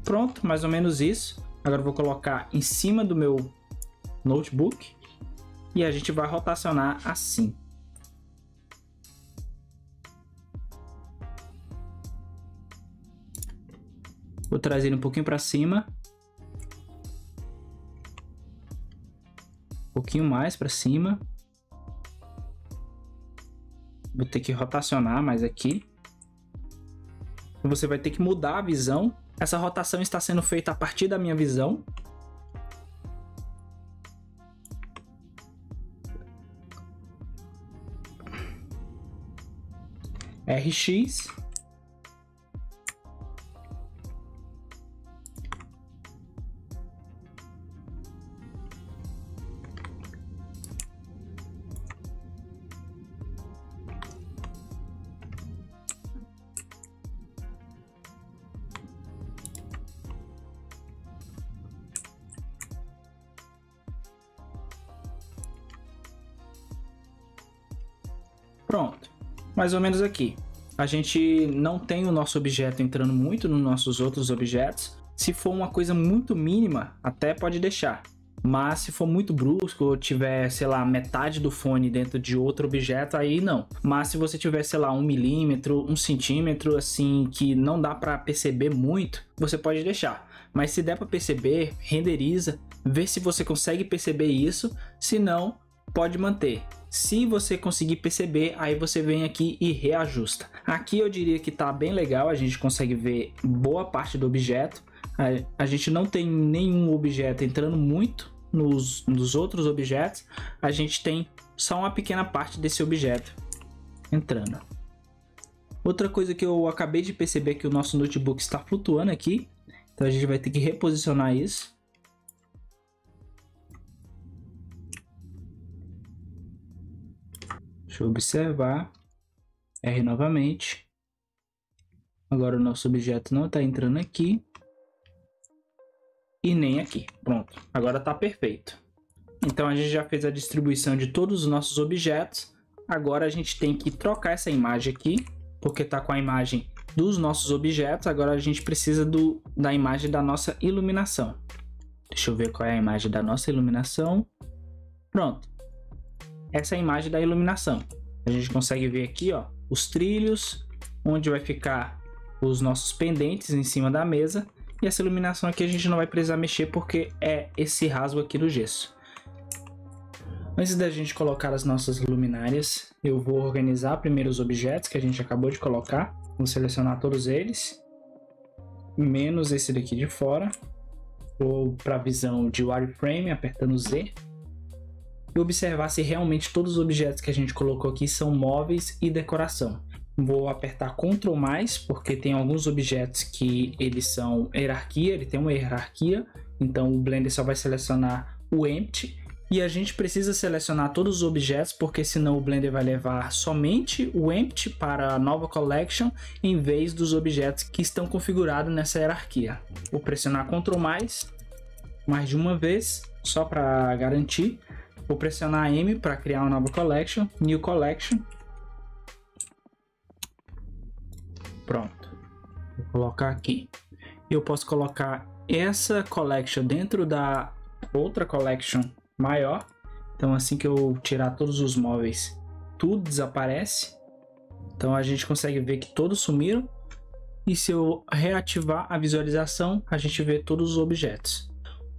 Pronto, mais ou menos isso. Agora eu vou colocar em cima do meu notebook e a gente vai rotacionar assim. Vou trazer ele um pouquinho para cima. Um pouquinho mais para cima. Vou ter que rotacionar mais aqui. Você vai ter que mudar a visão. Essa rotação está sendo feita a partir da minha visão. RX. Pronto, mais ou menos aqui. A gente não tem o nosso objeto entrando muito nos nossos outros objetos. Se for uma coisa muito mínima, até pode deixar. Mas se for muito brusco ou tiver, sei lá, metade do fone dentro de outro objeto, aí não. Mas se você tiver, sei lá, 1 milímetro, 1 centímetro, assim, que não dá para perceber muito, você pode deixar. Mas se der para perceber, renderiza, vê se você consegue perceber isso. Se não, pode manter. Se você conseguir perceber, aí você vem aqui e reajusta. Aqui eu diria que tá bem legal, a gente consegue ver boa parte do objeto. A gente não tem nenhum objeto entrando muito nos outros objetos. A gente tem só uma pequena parte desse objeto entrando. Outra coisa que eu acabei de perceber é que o nosso notebook está flutuando aqui. Então a gente vai ter que reposicionar isso. Deixa eu observar. R novamente. Agora o nosso objeto não está entrando aqui. E nem aqui. Pronto. Agora está perfeito. Então a gente já fez a distribuição de todos os nossos objetos. Agora a gente tem que trocar essa imagem aqui. Porque está com a imagem dos nossos objetos. Agora a gente precisa da imagem da nossa iluminação. Deixa eu ver qual é a imagem da nossa iluminação. Pronto. Essa é a imagem da iluminação. A gente consegue ver aqui, ó, os trilhos, onde vai ficar os nossos pendentes em cima da mesa. E essa iluminação aqui a gente não vai precisar mexer porque é esse rasgo aqui do gesso. Antes da gente colocar as nossas luminárias, eu vou organizar primeiro os objetos que a gente acabou de colocar. Vou selecionar todos eles, menos esse daqui de fora. Vou para a visão de wireframe, apertando Z. E observar se realmente todos os objetos que a gente colocou aqui são móveis e decoração. Vou apertar Ctrl+, porque tem alguns objetos que eles são hierarquia, ele tem uma hierarquia. Então o Blender só vai selecionar o Empty. E a gente precisa selecionar todos os objetos, porque senão o Blender vai levar somente o Empty para a nova Collection, em vez dos objetos que estão configurados nessa hierarquia. Vou pressionar Ctrl+, mais de uma vez, só para garantir. Vou pressionar M para criar uma nova Collection, New Collection. Pronto. Vou colocar aqui. Eu posso colocar essa Collection dentro da outra Collection maior. Então assim que eu tirar todos os móveis, tudo desaparece. Então a gente consegue ver que todos sumiram. E se eu reativar a visualização, a gente vê todos os objetos.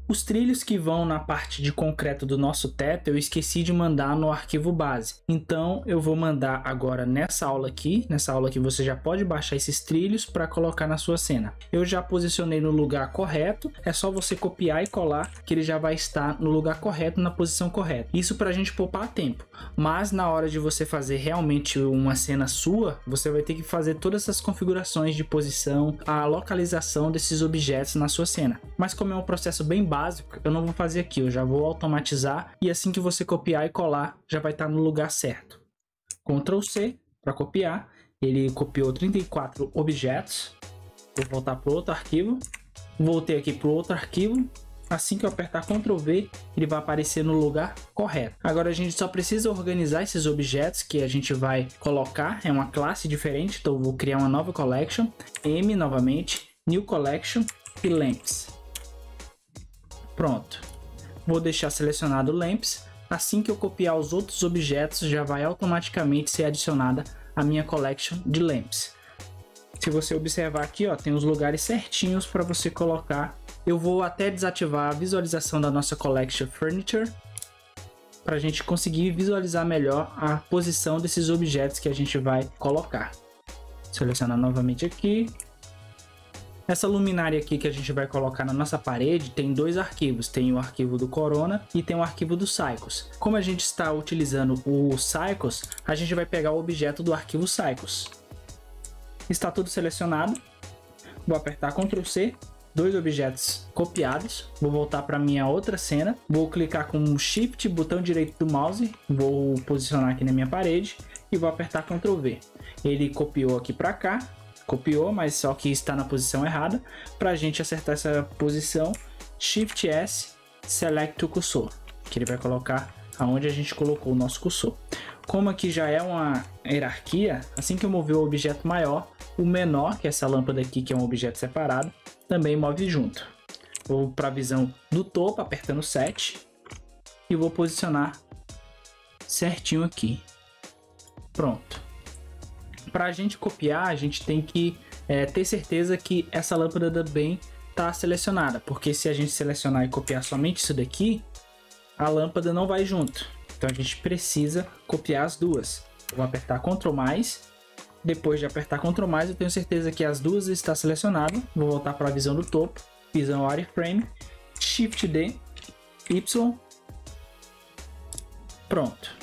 Os trilhos que vão na parte de concreto do nosso teto, eu esqueci de mandar no arquivo base. Então eu vou mandar agora nessa aula aqui. Nessa aula aqui você já pode baixar esses trilhos para colocar na sua cena. Eu já posicionei no lugar correto. É só você copiar e colar que ele já vai estar no lugar correto, na posição correta. Isso para a gente poupar tempo. Mas na hora de você fazer realmente uma cena sua, você vai ter que fazer todas essas configurações de posição, a localização desses objetos na sua cena. Mas como é um processo bem básico, eu não vou fazer aqui, eu já vou automatizar e assim que você copiar e colar, já vai estar no lugar certo. Ctrl C para copiar, ele copiou 34 objetos. Vou voltar para outro arquivo, voltei aqui para outro arquivo. Assim que eu apertar Ctrl V, ele vai aparecer no lugar correto. Agora a gente só precisa organizar esses objetos que a gente vai colocar. É uma classe diferente, então eu vou criar uma nova collection. M novamente, New Collection e Lamps. Pronto. Vou deixar selecionado Lamps. Assim que eu copiar os outros objetos, já vai automaticamente ser adicionada a minha collection de Lamps. Se você observar aqui, ó, tem os lugares certinhos para você colocar. Eu vou até desativar a visualização da nossa Collection Furniture para a gente conseguir visualizar melhor a posição desses objetos que a gente vai colocar. Selecionar novamente aqui. Essa luminária aqui que a gente vai colocar na nossa parede tem dois arquivos. Tem o arquivo do Corona e tem o arquivo do Cycles. Como a gente está utilizando o Cycles, a gente vai pegar o objeto do arquivo Cycles. Está tudo selecionado. Vou apertar Ctrl C. Dois objetos copiados. Vou voltar para minha outra cena. Vou clicar com o Shift, botão direito do mouse. Vou posicionar aqui na minha parede e vou apertar Ctrl V. Ele copiou aqui para cá. Copiou, mas só que está na posição errada. Para a gente acertar essa posição, Shift S, Select o Cursor, que ele vai colocar aonde a gente colocou o nosso cursor. Como aqui já é uma hierarquia, assim que eu mover o objeto maior, o menor, que é essa lâmpada aqui, que é um objeto separado, também move junto. Vou para a visão do topo, apertando 7 e vou posicionar certinho aqui. Pronto. Para a gente copiar, a gente tem que ter certeza que essa lâmpada também está selecionada, porque se a gente selecionar e copiar somente isso daqui, a lâmpada não vai junto. Então a gente precisa copiar as duas. Vou apertar Ctrl+. Depois de apertar Ctrl+, eu tenho certeza que as duas estão selecionadas. Vou voltar para a visão do topo, visão wireframe, Shift D, Y. Pronto.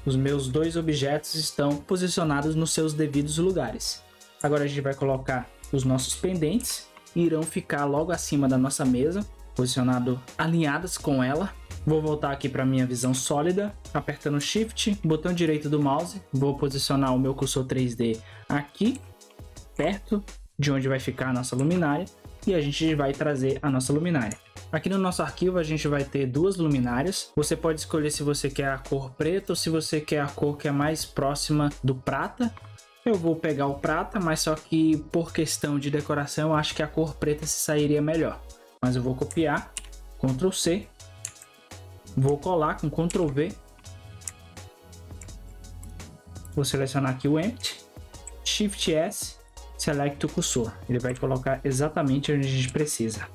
Os meus dois objetos estão posicionados nos seus devidos lugares. Agora a gente vai colocar os nossos pendentes. Irão ficar logo acima da nossa mesa, posicionado alinhadas com ela. Vou voltar aqui para minha visão sólida, apertando Shift, botão direito do mouse. Vou posicionar o meu cursor 3D aqui, perto de onde vai ficar a nossa luminária. E a gente vai trazer a nossa luminária. Aqui no nosso arquivo a gente vai ter duas luminárias. Você pode escolher se você quer a cor preta ou se você quer a cor que é mais próxima do prata. Eu vou pegar o prata, mas só que por questão de decoração eu acho que a cor preta se sairia melhor. Mas eu vou copiar, Ctrl C, vou colar com Ctrl V, vou selecionar aqui o Empty, Shift S, Select o cursor. Ele vai colocar exatamente onde a gente precisa.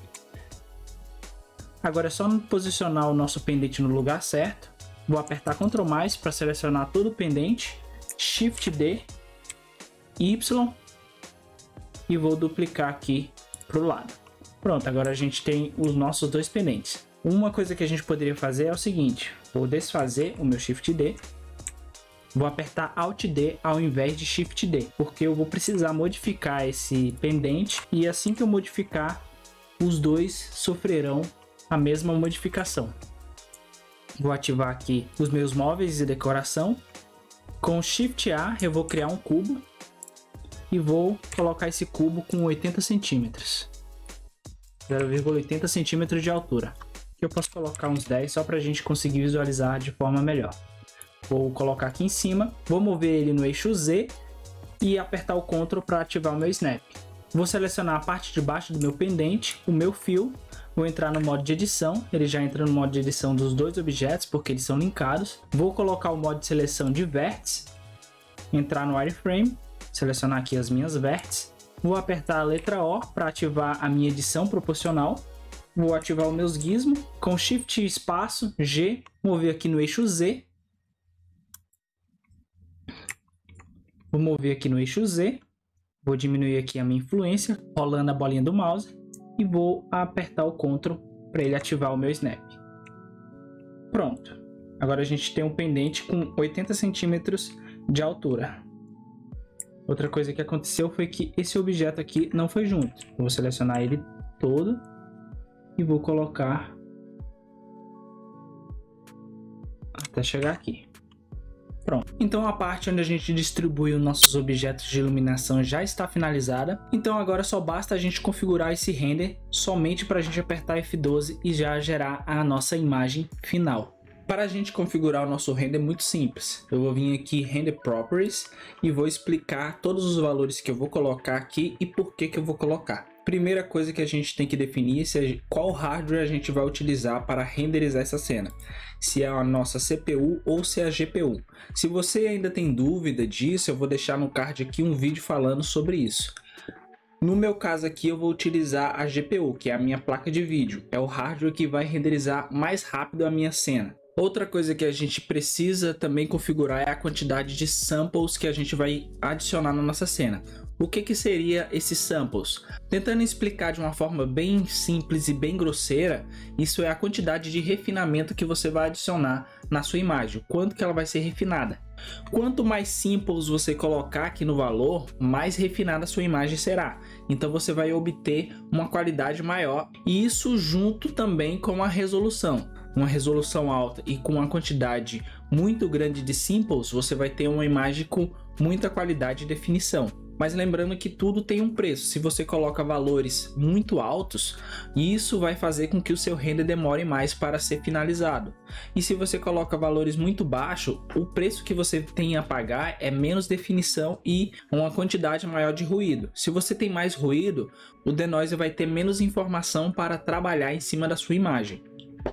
Agora é só posicionar o nosso pendente no lugar certo. Vou apertar Ctrl mais para selecionar todo o pendente, Shift D, Y e vou duplicar aqui para o lado. Pronto, agora a gente tem os nossos dois pendentes. Uma coisa que a gente poderia fazer é o seguinte: vou desfazer o meu Shift D, vou apertar Alt D ao invés de Shift D, porque eu vou precisar modificar esse pendente e assim que eu modificar, os dois sofrerão a mesma modificação. Vou ativar aqui os meus móveis e decoração. Com Shift A eu vou criar um cubo e vou colocar esse cubo com 80 centímetros. 0,80 centímetros de altura. Aqui eu posso colocar uns 10 só para a gente conseguir visualizar de forma melhor. Vou colocar aqui em cima, vou mover ele no eixo Z e apertar o Ctrl para ativar o meu Snap. Vou selecionar a parte de baixo do meu pendente, o meu fio, vou entrar no modo de edição, ele já entra no modo de edição dos dois objetos porque eles são linkados. Vou colocar o modo de seleção de vértice, entrar no Wireframe, selecionar aqui as minhas vértices, vou apertar a letra O para ativar a minha edição proporcional, vou ativar os meus gizmos, com Shift espaço G, mover aqui no eixo Z, vou mover aqui no eixo Z, vou diminuir aqui a minha influência, rolando a bolinha do mouse e vou apertar o Ctrl para ele ativar o meu Snap. Pronto, agora a gente tem um pendente com 80 centímetros de altura. Outra coisa que aconteceu foi que esse objeto aqui não foi junto. Eu vou selecionar ele todo e vou colocar até chegar aqui. Pronto. Então a parte onde a gente distribui os nossos objetos de iluminação já está finalizada. Então agora só basta a gente configurar esse render somente para a gente apertar F12 e já gerar a nossa imagem final. Para a gente configurar o nosso render é muito simples. Eu vou vir aqui Render Properties e vou explicar todos os valores que eu vou colocar aqui e por que eu vou colocar. Primeira coisa que a gente tem que definir é qual hardware a gente vai utilizar para renderizar essa cena. Se é a nossa CPU ou se é a GPU. Se você ainda tem dúvida disso, eu vou deixar no card aqui um vídeo falando sobre isso. No meu caso aqui eu vou utilizar a GPU, que é a minha placa de vídeo. É o hardware que vai renderizar mais rápido a minha cena. Outra coisa que a gente precisa também configurar é a quantidade de samples que a gente vai adicionar na nossa cena. O que seria esses samples? Tentando explicar de uma forma bem simples e bem grosseira, isso é a quantidade de refinamento que você vai adicionar na sua imagem, o quanto que ela vai ser refinada. Quanto mais samples você colocar aqui no valor, mais refinada a sua imagem será. Então você vai obter uma qualidade maior, e isso junto também com a resolução. Uma resolução alta e com uma quantidade muito grande de samples, você vai ter uma imagem com muita qualidade e definição. Mas lembrando que tudo tem um preço. Se você coloca valores muito altos, isso vai fazer com que o seu render demore mais para ser finalizado. E se você coloca valores muito baixos, o preço que você tem a pagar é menos definição e uma quantidade maior de ruído. Se você tem mais ruído, o denoiser vai ter menos informação para trabalhar em cima da sua imagem.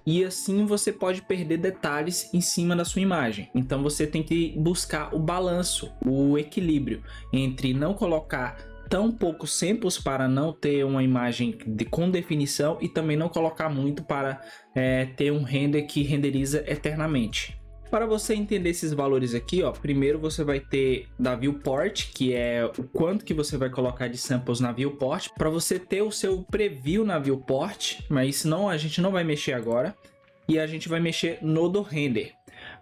E assim você pode perder detalhes em cima da sua imagem. Então você tem que buscar o balanço, o equilíbrio entre não colocar tão poucos samples para não ter uma imagem com definição e também não colocar muito para ter um render que renderiza eternamente. Para você entender esses valores aqui, ó, primeiro você vai ter da viewport, que é o quanto que você vai colocar de samples na viewport, para você ter o seu preview na viewport, mas senão a gente não vai mexer agora, e a gente vai mexer no do render.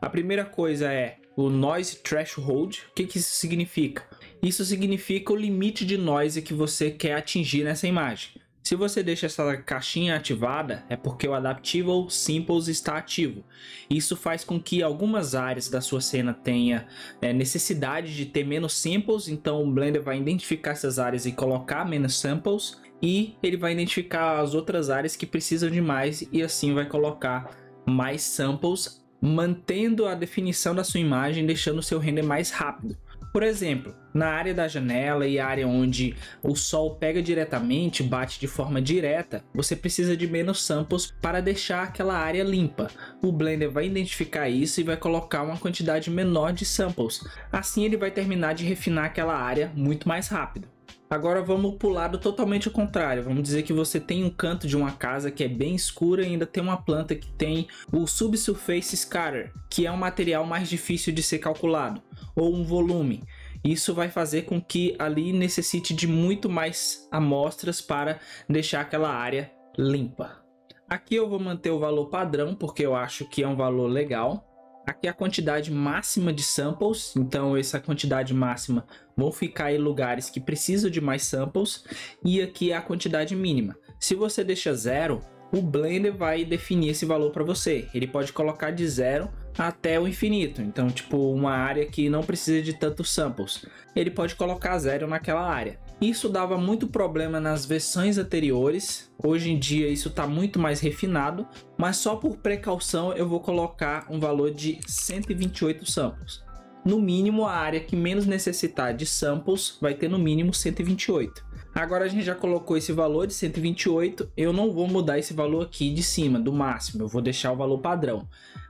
A primeira coisa é o noise threshold. O que isso significa? Isso significa o limite de noise que você quer atingir nessa imagem. Se você deixa essa caixinha ativada, é porque o Adaptable Samples está ativo. Isso faz com que algumas áreas da sua cena tenha necessidade de ter menos samples, então o Blender vai identificar essas áreas e colocar menos samples, e ele vai identificar as outras áreas que precisam de mais e assim vai colocar mais samples, mantendo a definição da sua imagem, deixando o seu render mais rápido. Por exemplo, na área da janela e área onde o sol pega diretamente, bate de forma direta, você precisa de menos samples para deixar aquela área limpa. O Blender vai identificar isso e vai colocar uma quantidade menor de samples. Assim ele vai terminar de refinar aquela área muito mais rápido. Agora vamos para o lado totalmente ao contrário. Vamos dizer que você tem um canto de uma casa que é bem escura e ainda tem uma planta que tem o Subsurface Scatter, que é um material mais difícil de ser calculado, ou um volume. Isso vai fazer com que ali necessite de muito mais amostras para deixar aquela área limpa. Aqui eu vou manter o valor padrão porque eu acho que é um valor legal. Aqui é a quantidade máxima de samples, então essa quantidade máxima vão ficar em lugares que precisam de mais samples. E aqui é a quantidade mínima. Se você deixa 0, o Blender vai definir esse valor para você. Ele pode colocar de 0 até o infinito. Então, tipo, uma área que não precisa de tantos samples, ele pode colocar 0 naquela área. Isso dava muito problema nas versões anteriores. Hoje em dia isso está muito mais refinado, mas só por precaução eu vou colocar um valor de 128 samples. No mínimo, a área que menos necessitar de samples vai ter no mínimo 128. Agora a gente já colocou esse valor de 128, eu não vou mudar esse valor aqui de cima, do máximo, eu vou deixar o valor padrão.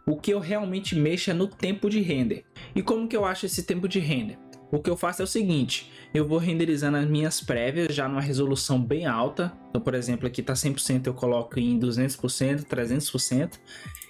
O que eu realmente mexo é no tempo de render. E como que eu acho esse tempo de render? O que eu faço é o seguinte, eu vou renderizando as minhas prévias já numa resolução bem alta. Então, por exemplo, aqui está 100%, eu coloco em 200%, 300%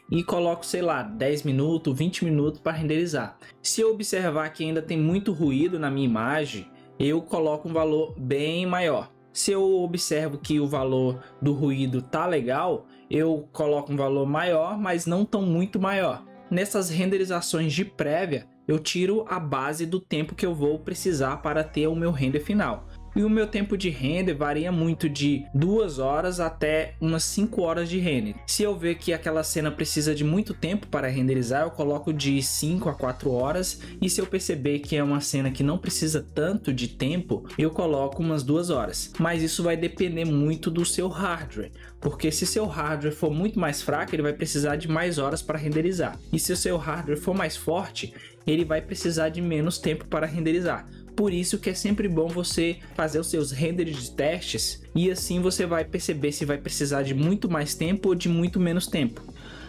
e coloco, sei lá, 10 minutos, 20 minutos para renderizar. Se eu observar que ainda tem muito ruído na minha imagem, eu coloco um valor bem maior. Se eu observo que o valor do ruído tá legal, eu coloco um valor maior, mas não tão muito maior. Nessas renderizações de prévia, eu tiro a base do tempo que eu vou precisar para ter o meu render final. E o meu tempo de render varia muito de 2 horas até umas 5 horas de render. Se eu ver que aquela cena precisa de muito tempo para renderizar, eu coloco de 5 a 4 horas. E se eu perceber que é uma cena que não precisa tanto de tempo, eu coloco umas 2 horas. Mas isso vai depender muito do seu hardware. Porque se seu hardware for muito mais fraco, ele vai precisar de mais horas para renderizar. E se o seu hardware for mais forte, ele vai precisar de menos tempo para renderizar. Por isso que é sempre bom você fazer os seus renders de testes e assim você vai perceber se vai precisar de muito mais tempo ou de muito menos tempo.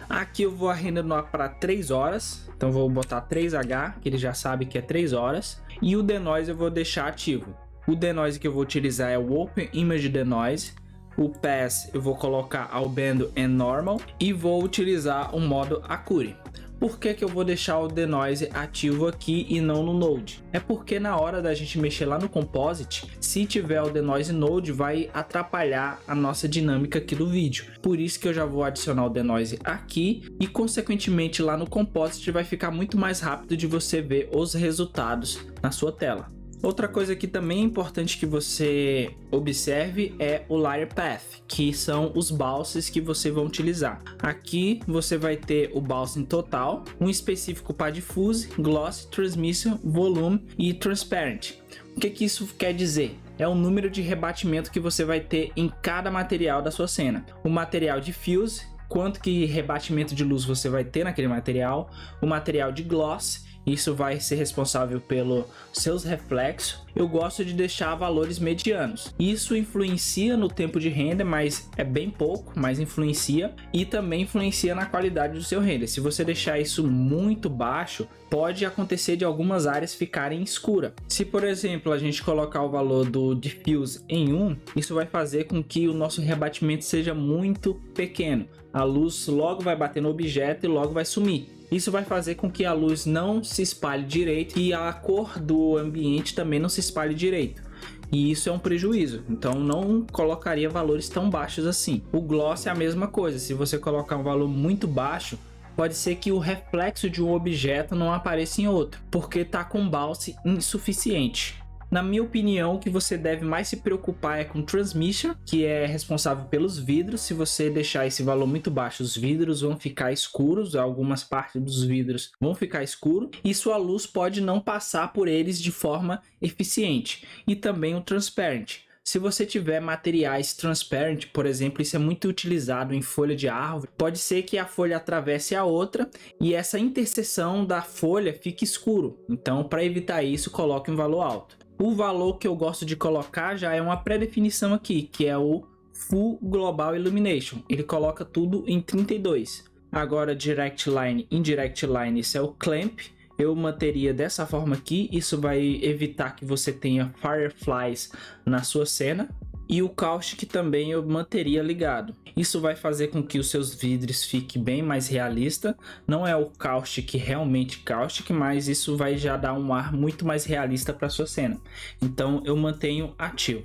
Aqui eu vou arrendar para 3 horas, então vou botar 3H, que ele já sabe que é 3 horas, e o Denoise eu vou deixar ativo. O Denoise que eu vou utilizar é o Open Image Denoise. O Pass eu vou colocar Albedo and Normal e vou utilizar o modo Accuracy. Por que eu vou deixar o Denoise ativo aqui e não no Node? É porque na hora da gente mexer lá no Composite, se tiver o Denoise Node, vai atrapalhar a nossa dinâmica aqui do vídeo. Por isso que eu já vou adicionar o Denoise aqui e consequentemente lá no Composite vai ficar muito mais rápido de você ver os resultados na sua tela. Outra coisa que também é importante que você observe é o Layer Path, que são os bounces que você vai utilizar. Aqui você vai ter o bouncing total, um específico para Diffuse, Gloss, Transmission, Volume e Transparent. O que isso quer dizer? É o número de rebatimento que você vai ter em cada material da sua cena. O material Diffuse, quanto que rebatimento de luz você vai ter naquele material. O material de Gloss, isso vai ser responsável pelos seus reflexos. Eu gosto de deixar valores medianos. Isso influencia no tempo de render, mas é bem pouco, mas influencia. E também influencia na qualidade do seu render. Se você deixar isso muito baixo, pode acontecer de algumas áreas ficarem escuras. Se, por exemplo, a gente colocar o valor do Diffuse em 1, isso vai fazer com que o nosso rebatimento seja muito pequeno. A luz logo vai bater no objeto e logo vai sumir. Isso vai fazer com que a luz não se espalhe direito e a cor do ambiente também não se espalhe direito. E isso é um prejuízo, então não colocaria valores tão baixos assim. O gloss é a mesma coisa, se você colocar um valor muito baixo, pode ser que o reflexo de um objeto não apareça em outro, porque está com bounce insuficiente. Na minha opinião, o que você deve mais se preocupar é com Transmission, que é responsável pelos vidros. Se você deixar esse valor muito baixo, os vidros vão ficar escuros, algumas partes dos vidros vão ficar escuros e sua luz pode não passar por eles de forma eficiente. E também o Transparent. Se você tiver materiais transparent, por exemplo, isso é muito utilizado em folha de árvore, pode ser que a folha atravesse a outra e essa interseção da folha fique escuro. Então, para evitar isso, coloque um valor alto. O valor que eu gosto de colocar já é uma pré-definição aqui, que é o Full Global Illumination. Ele coloca tudo em 32. Agora, Direct Line, Indirect Line, isso é o Clamp. Eu manteria dessa forma aqui, isso vai evitar que você tenha fireflies na sua cena. E o Caustic também eu manteria ligado. Isso vai fazer com que os seus vidros fiquem bem mais realista. Não é o Caustic realmente Caustic, mas isso vai já dar um ar muito mais realista para sua cena. Então eu mantenho ativo.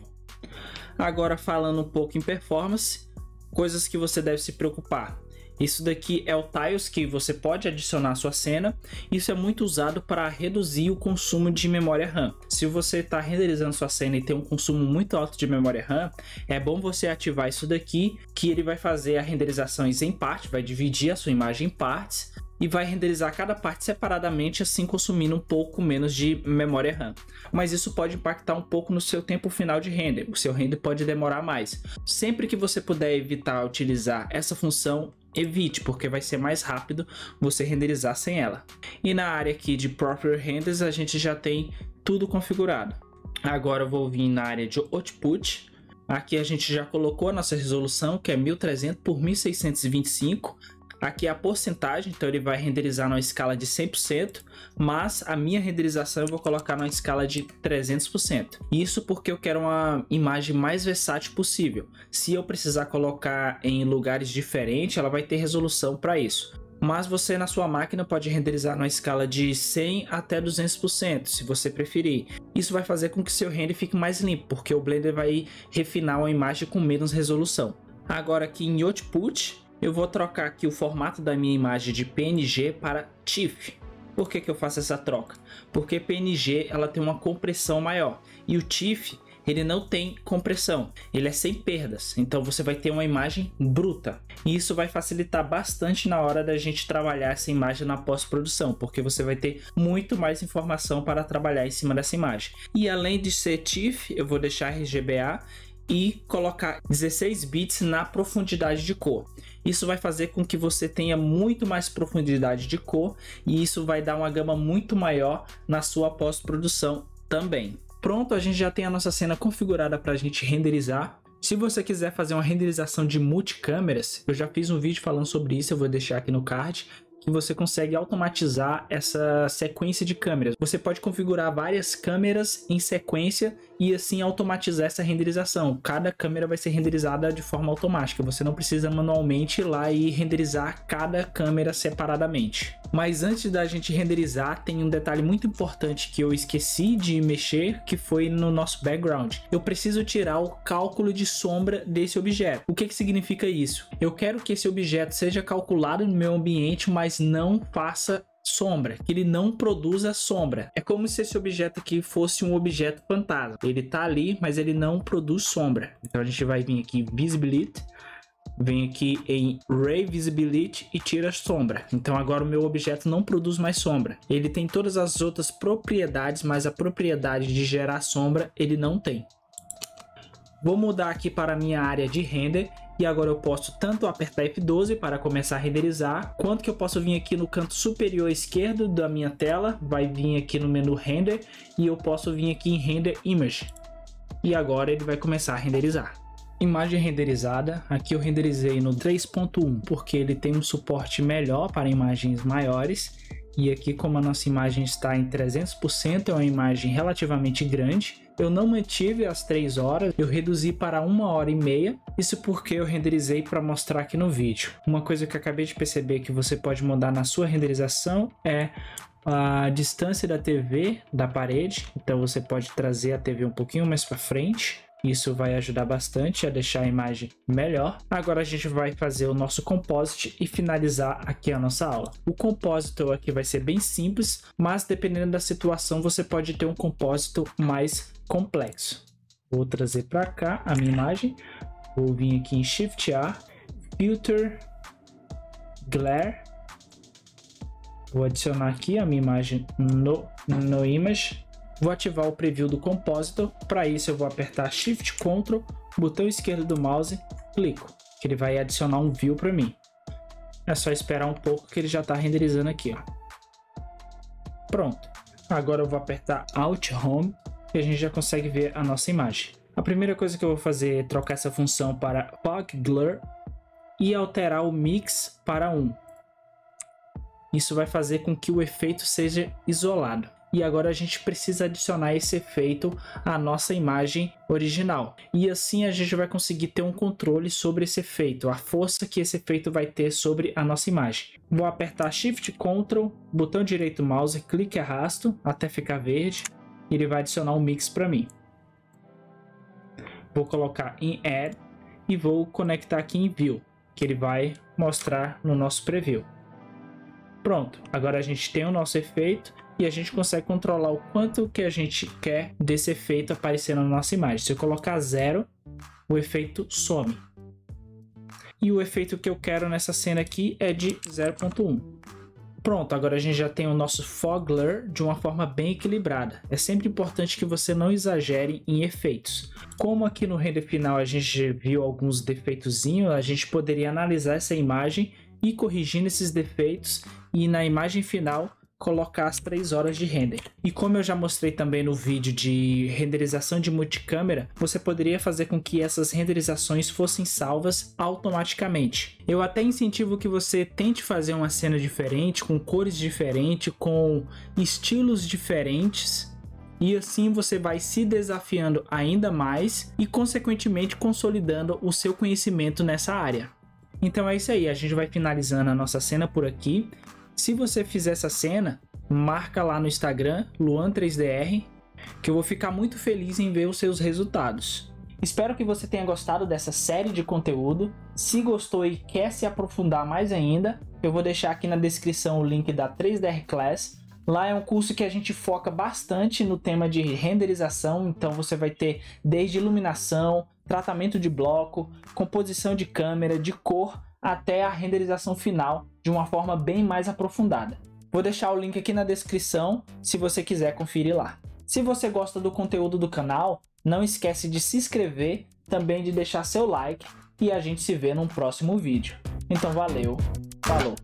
Agora falando um pouco em performance, coisas que você deve se preocupar. Isso daqui é o Tiles que você pode adicionar à sua cena. Isso é muito usado para reduzir o consumo de memória RAM. Se você está renderizando sua cena e tem um consumo muito alto de memória RAM, é bom você ativar isso daqui, que ele vai fazer a renderização em parte, vai dividir a sua imagem em partes e vai renderizar cada parte separadamente, assim consumindo um pouco menos de memória RAM. Mas isso pode impactar um pouco no seu tempo final de render. O seu render pode demorar mais. Sempre que você puder evitar utilizar essa função, evite, porque vai ser mais rápido você renderizar sem ela. E na área aqui de Proper Renders a gente já tem tudo configurado. Agora eu vou vir na área de Output. Aqui a gente já colocou a nossa resolução, que é 1300 por 1625. Aqui é a porcentagem, então ele vai renderizar numa escala de 100%, mas a minha renderização eu vou colocar numa escala de 300%. Isso porque eu quero uma imagem mais versátil possível. Se eu precisar colocar em lugares diferentes, ela vai ter resolução para isso. Mas você na sua máquina pode renderizar numa escala de 100 até 200%, se você preferir. Isso vai fazer com que seu render fique mais limpo, porque o Blender vai refinar uma imagem com menos resolução. Agora aqui em Output, eu vou trocar aqui o formato da minha imagem de PNG para TIFF. Por que eu faço essa troca? Porque PNG ela tem uma compressão maior e o TIFF ele não tem compressão, ele é sem perdas, então você vai ter uma imagem bruta. E isso vai facilitar bastante na hora da gente trabalhar essa imagem na pós-produção, porque você vai ter muito mais informação para trabalhar em cima dessa imagem. E além de ser TIFF, eu vou deixar RGBA e colocar 16 bits na profundidade de cor. Isso vai fazer com que você tenha muito mais profundidade de cor e isso vai dar uma gama muito maior na sua pós-produção também. Pronto, a gente já tem a nossa cena configurada para a gente renderizar. Se você quiser fazer uma renderização de multicâmeras, eu já fiz um vídeo falando sobre isso, eu vou deixar aqui no card, que você consegue automatizar essa sequência de câmeras. Você pode configurar várias câmeras em sequência e assim automatizar essa renderização. Cada câmera vai ser renderizada de forma automática. Você não precisa manualmente ir lá e renderizar cada câmera separadamente. Mas antes da gente renderizar, tem um detalhe muito importante que eu esqueci de mexer, que foi no nosso background. Eu preciso tirar o cálculo de sombra desse objeto. O que significa isso? Eu quero que esse objeto seja calculado no meu ambiente, mas não faça sombra, que ele não produza sombra. É como se esse objeto aqui fosse um objeto fantasma. Ele tá ali, mas ele não produz sombra. Então a gente vai vir aqui em Visibility, vem aqui em Ray Visibility e tira a sombra. Então agora o meu objeto não produz mais sombra. Ele tem todas as outras propriedades, mas a propriedade de gerar sombra ele não tem. Vou mudar aqui para a minha área de render e agora eu posso tanto apertar F12 para começar a renderizar, quanto que eu posso vir aqui no canto superior esquerdo da minha tela, vai vir aqui no menu Render e eu posso vir aqui em Render Image. E agora ele vai começar a renderizar. Imagem renderizada, aqui eu renderizei no 3.1 porque ele tem um suporte melhor para imagens maiores. E aqui, como a nossa imagem está em 300%, é uma imagem relativamente grande. Eu não mantive as 3 horas, eu reduzi para 1h30. Isso porque eu renderizei para mostrar aqui no vídeo. Uma coisa que eu acabei de perceber que você pode mudar na sua renderização é a distância da TV da parede. Então você pode trazer a TV um pouquinho mais para frente. Isso vai ajudar bastante a deixar a imagem melhor. Agora a gente vai fazer o nosso composite e finalizar aqui a nossa aula. O composite aqui vai ser bem simples, mas dependendo da situação você pode ter um composite mais complexo. Vou trazer para cá a minha imagem. Vou vir aqui em Shift A, Filter, Glare. Vou adicionar aqui a minha imagem no Image. Vou ativar o preview do Compositor. Para isso eu vou apertar Shift Ctrl, botão esquerdo do mouse, clico, que ele vai adicionar um view para mim. É só esperar um pouco que ele já está renderizando aqui, ó. Pronto. Agora eu vou apertar Alt Home e a gente já consegue ver a nossa imagem. A primeira coisa que eu vou fazer é trocar essa função para Fog Blur e alterar o Mix para 1. Isso vai fazer com que o efeito seja isolado. E agora a gente precisa adicionar esse efeito à nossa imagem original. E assim a gente vai conseguir ter um controle sobre esse efeito, a força que esse efeito vai ter sobre a nossa imagem. Vou apertar Shift Ctrl, botão direito do mouse, clique e arrasto até ficar verde. E ele vai adicionar um mix para mim. Vou colocar em Add e vou conectar aqui em View, que ele vai mostrar no nosso preview. Pronto, agora a gente tem o nosso efeito e a gente consegue controlar o quanto que a gente quer desse efeito aparecer na nossa imagem. Se eu colocar 0, o efeito some. E o efeito que eu quero nessa cena aqui é de 0.1. Pronto, agora a gente já tem o nosso Fog Blur de uma forma bem equilibrada. É sempre importante que você não exagere em efeitos. Como aqui no render final a gente viu alguns defeitozinhos, a gente poderia analisar essa imagem e corrigindo esses defeitos e na imagem final colocar as 3 horas de render. E como eu já mostrei também no vídeo de renderização de multicâmera, você poderia fazer com que essas renderizações fossem salvas automaticamente. Eu até incentivo que você tente fazer uma cena diferente, com cores diferentes, com estilos diferentes, e assim você vai se desafiando ainda mais e consequentemente consolidando o seu conhecimento nessa área. Então é isso aí, a gente vai finalizando a nossa cena por aqui. Se você fizer essa cena, marca lá no Instagram, Luan3DR, que eu vou ficar muito feliz em ver os seus resultados. Espero que você tenha gostado dessa série de conteúdo. Se gostou e quer se aprofundar mais ainda, eu vou deixar aqui na descrição o link da 3DR Class. Lá é um curso que a gente foca bastante no tema de renderização, então você vai ter desde iluminação, tratamento de bloco, composição de câmera, de cor, até a renderização final de uma forma bem mais aprofundada. Vou deixar o link aqui na descrição se você quiser conferir lá. Se você gosta do conteúdo do canal, não esquece de se inscrever, também de deixar seu like e a gente se vê num próximo vídeo. Então valeu, falou!